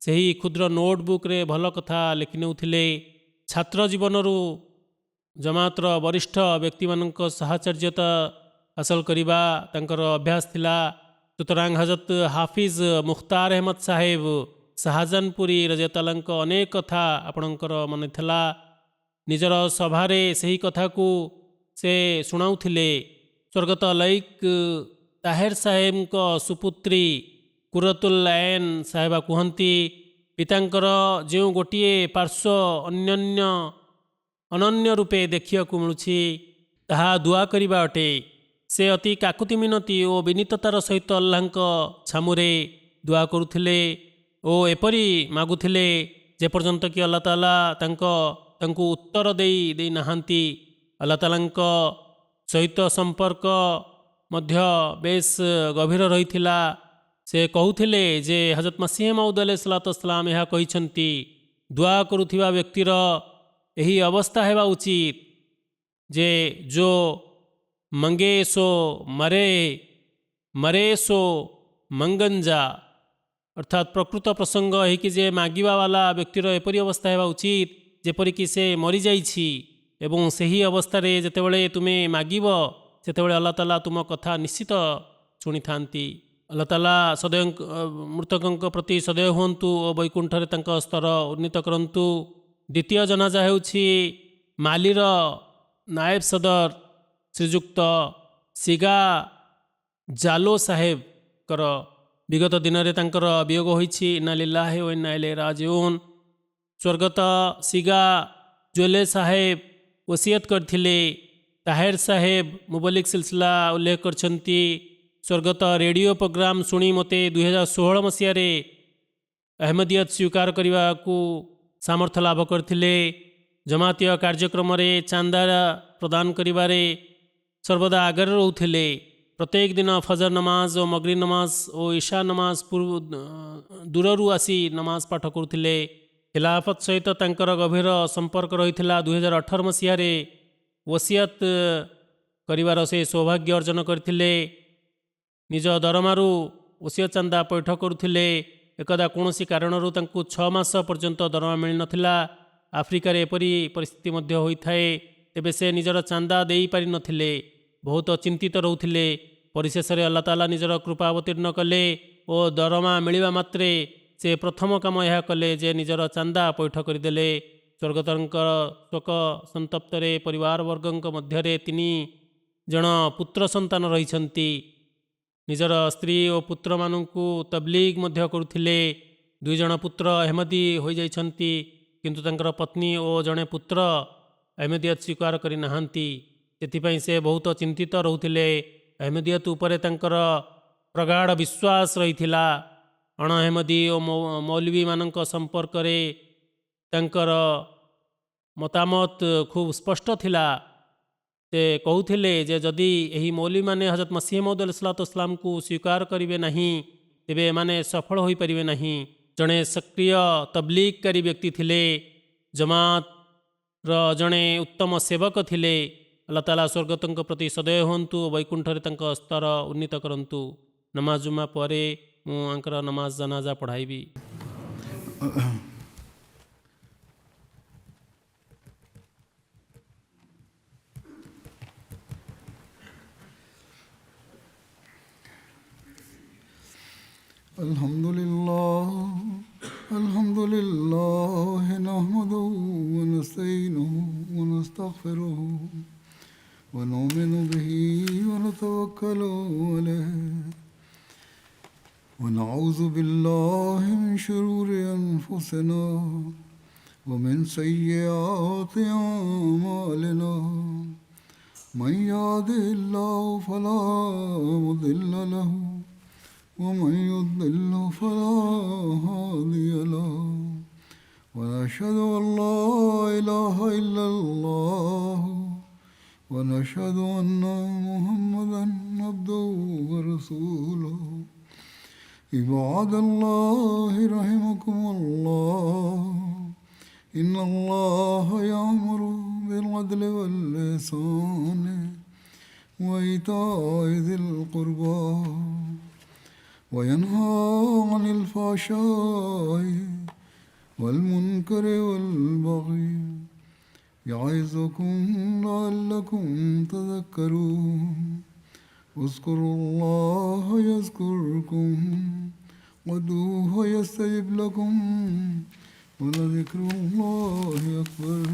ସେହି କ୍ଷୁଦ୍ର ନୋଟବୁକ୍ରେ ଭଲ କଥା ଲେଖି ନେଉଥିଲେ। ଛାତ୍ର ଜୀବନରୁ ଜମାତର ବରିଷ୍ଠ ବ୍ୟକ୍ତିମାନଙ୍କ ସାହଚର୍ଯ୍ୟତା ହାସଲ କରିବା ତାଙ୍କର ଅଭ୍ୟାସ ଥିଲା। ସୁତରାଂ ହଜରତ ହାଫିଜ ମୁଖତାର ଅହମଦ ସାହେବ ଶାହଜାହାନପୁରୀ ରଜିୟତାଲାଙ୍କ ଅନେକ କଥା ଆପଣଙ୍କର ମନେ ଥିଲା। ନିଜର ସଭାରେ ସେହି କଥାକୁ ସେ ଶୁଣାଉଥିଲେ। ସ୍ୱର୍ଗତ ଲୈକ ତାହେର ସାହେବଙ୍କ ସୁପୁତ୍ରୀ କୁରତୁଲ ଆଇନ ସାହେବା କୁହନ୍ତି, ପିତାଙ୍କର ଯେଉଁ ଗୋଟିଏ ପାର୍ଶ୍ୱ ଅନନ୍ୟ ରୂପେ ଦେଖିବାକୁ ମିଳୁଛି ତାହା ଦୁଆ କରିବା ଅଟେ। ସେ ଅତି କାକୁତି ମିନତି ଓ ବିନୀତତାର ସହିତ ଆଲ୍ଲାହଙ୍କ ଛାମୁରେ ଦୁଆ କରୁଥିଲେ ଓ ଏପରି ମାଗୁଥିଲେ ଯେପର୍ଯ୍ୟନ୍ତ କି ଆଲ୍ଲାହ ତାଆଲା ତାଙ୍କୁ ଉତ୍ତର ଦେଇ ନାହାନ୍ତି। ଆଲ୍ଲାହ ତାଆଲାଙ୍କ ସହିତ ସମ୍ପର୍କ ମଧ୍ୟ ବେଶ ଗଭୀର ରହିଥିଲା। ସେ କହୁଥିଲେ ଯେ ହଜରତ ମସିହ ମାଉଦ ଆଲୈହିସ୍ସଲାମ ଏହା କହିଛନ୍ତି, ଦୁଆ କରୁଥିବା ବ୍ୟକ୍ତିର ଏହି ଅବସ୍ଥା ହେବା ଉଚିତ ଯେ ଯୋ ମଙ୍ଗେ ସୋ ମରେ, ମରେ ସୋ ମଙ୍ଗଞ୍ଜା। ଅର୍ଥାତ୍ ପ୍ରକୃତ ପ୍ରସଙ୍ଗ ଏହିକି ଯେ ମାଗିବା ବାଲା ବ୍ୟକ୍ତିର ଏପରି ଅବସ୍ଥା ହେବା ଉଚିତ ଯେପରିକି ସେ ମରିଯାଇଛି ଏବଂ ସେହି ଅବସ୍ଥାରେ ଯେତେବେଳେ ତୁମେ ମାଗିବ ସେତେବେଳେ ଆଲ୍ଲାହ ତାଆଲା ତୁମ କଥା ନିଶ୍ଚିତ ଶୁଣିଥାନ୍ତି। ଆଲ୍ଲାହ ତାଆଲା ସଦୟ ମୃତକଙ୍କ ପ୍ରତି ସଦୟ ହୁଅନ୍ତୁ ଓ ବୈକୁଣ୍ଠରେ ତାଙ୍କ ସ୍ତର ଉନ୍ନୀତ କରନ୍ତୁ। ଦ୍ୱିତୀୟ ଜନାଜା ହେଉଛି ମାଲିର ନାଏବ ସଦର ଶ୍ରୀଯୁକ୍ତ ସିଗା ଜାଲୋ ସାହେବଙ୍କର। ବିଗତ ଦିନରେ ତାଙ୍କର ବିୟୋଗ ହୋଇଛି। ଇନ୍ନା ଲିଲ୍ଲାହି ଓ ଇନ୍ନା ଇଲୈହି ରାଜିଉନ୍। ସ୍ୱର୍ଗତ ସିଗା ଜୋଲେ ସାହେବ ଓସିୟତ କରିଥିଲେ। ତାହେର ସାହେବ ମୁବଲିକ ସିଲସିଲା ଉଲ୍ଲେଖ କରିଛନ୍ତି, ସ୍ୱର୍ଗତ ରେଡ଼ିଓ ପ୍ରୋଗ୍ରାମ ଶୁଣି ମୋତେ 2016 ମସିହାରେ ଅହମଦିୟତ ସ୍ୱୀକାର କରିବାକୁ ସାମର୍ଥ୍ୟ ଲାଭ କରିଥିଲେ। ଜମାତୀୟ କାର୍ଯ୍ୟକ୍ରମରେ ଚାନ୍ଦା ପ୍ରଦାନ କରିବାରେ ସର୍ବଦା ଆଗରେ ରହୁଥିଲେ। ପ୍ରତ୍ୟେକ ଦିନ ଫଜର ନମାଜ ଓ ମଗରିବ ନମାଜ ଓ ଇଶା ନମାଜ ଦୂରରୁ ଆସି ନମାଜ ପାଠ କରୁଥିଲେ। ଖିଲାଫତ ସହିତ ତାଙ୍କର ଗଭୀର ସମ୍ପର୍କ ରହିଥିଲା। 2018 ମସିହାରେ ଓସିୟତ କରିବାର ସେ ସୌଭାଗ୍ୟ ଅର୍ଜନ କରିଥିଲେ। ନିଜ ଦରମାରୁ ଓସିୟତ ଚାନ୍ଦା ପୈଠ କରୁଥିଲେ। ଏକଦା କୌଣସି କାରଣରୁ ତାଙ୍କୁ 6 ମାସ ପର୍ଯ୍ୟନ୍ତ ଦରମା ମିଳିନଥିଲା। ଆଫ୍ରିକାରେ ଏପରି ପରିସ୍ଥିତି ମଧ୍ୟ ହୋଇଥାଏ। ତେବେ ସେ ନିଜର ଚାନ୍ଦା ଦେଇପାରିନଥିଲେ, ବହୁତ ଚିନ୍ତିତ ରହୁଥିଲେ। ପରିଶେଷରେ ଆଲ୍ଲାହ ତାଆଲା ନିଜର କୃପା ଅବତୀର୍ଣ୍ଣ କଲେ ଓ ଦରମା ମିଳିବା ମାତ୍ରେ ସେ ପ୍ରଥମ କାମ ଏହା କଲେ ଯେ ନିଜର ଚାନ୍ଦା ପୈଠ କରିଦେଲେ। ସ୍ୱର୍ଗତଙ୍କର ଶୋକ ସନ୍ତପ୍ତରେ ପରିବାରବର୍ଗଙ୍କ ମଧ୍ୟରେ 3 ଜଣ ପୁତ୍ର ସନ୍ତାନ ରହିଛନ୍ତି। ନିଜର ସ୍ତ୍ରୀ ଓ ପୁତ୍ରମାନଙ୍କୁ ତବଲିଗ ମଧ୍ୟ କରୁଥିଲେ। 2 ଜଣ ପୁତ୍ର ଅହମଦୀ ହୋଇଯାଇଛନ୍ତି କିନ୍ତୁ ତାଙ୍କର ପତ୍ନୀ ଓ ଜଣେ ପୁତ୍ର ଅହମଦିୟତ ସ୍ୱୀକାର କରିନାହାନ୍ତି। ସେଥିପାଇଁ ସେ ବହୁତ ଚିନ୍ତିତ ରହୁଥିଲେ। ଅହମଦିୟତ ଉପରେ ତାଙ୍କର ପ୍ରଗାଢ଼ ବିଶ୍ୱାସ ରହିଥିଲା। ଅଣ ଅହମଦୀ ଓ ମୌଲବୀମାନଙ୍କ ସମ୍ପର୍କରେ ତାଙ୍କର ମତାମତ ଖୁବ୍ ସ୍ପଷ୍ଟ ଥିଲା। ସେ କହୁଥିଲେ ଯେ ଯଦି ଏହି ମୌଲବୀମାନେ ହଜରତ ମସିହ ମଉଦ ଆଲୈହିସ୍ସଲାମକୁ ସ୍ୱୀକାର କରିବେ ନାହିଁ ତେବେ ଏମାନେ ସଫଳ ହୋଇପାରିବେ ନାହିଁ। ଜଣେ ସକ୍ରିୟ ତବଲିଗକାରୀ ବ୍ୟକ୍ତି ଥିଲେ। ଜମାତର ଜଣେ ଉତ୍ତମ ସେବକ ଥିଲେ। ଆଲ୍ଲାହ ତାଆଲା ସ୍ୱର୍ଗତଙ୍କ ପ୍ରତି ସଦୟ ହୁଅନ୍ତୁ ଓ ବୈକୁଣ୍ଠରେ ତାଙ୍କ ସ୍ତର ଉନ୍ନୀତ କରନ୍ତୁ। ନମାଜ ଜୁମା ପରେ ମୁଁ ଆଙ୍କର ନମାଜ ଜନାଜା ପଢ଼ାଇବି। Alhamdulillah nahmaduhu wa nasta'inuhu wa nastaghfiruhu wa nu'minu bihi wa natawakkalu alayhi wa na'udhu billahi min shururi anfusina wa min sayyiati a'malina. Man yahdihillahu fala mudilla lahu ومن يضلل فلا هادي له ونشهد أن لا إله إلا الله ونشهد أن محمدا عبده ورسوله. عباد الله رحمكم الله إن الله يأمر بالعدل والإحسان وإيتاء ذي القربى وينهى عن الفحشاء والمنكر والبغي يعظكم لعلكم تذكرون. اذكروا الله يذكركم وادعوه يستجب لكم ولذكر الله أكبر.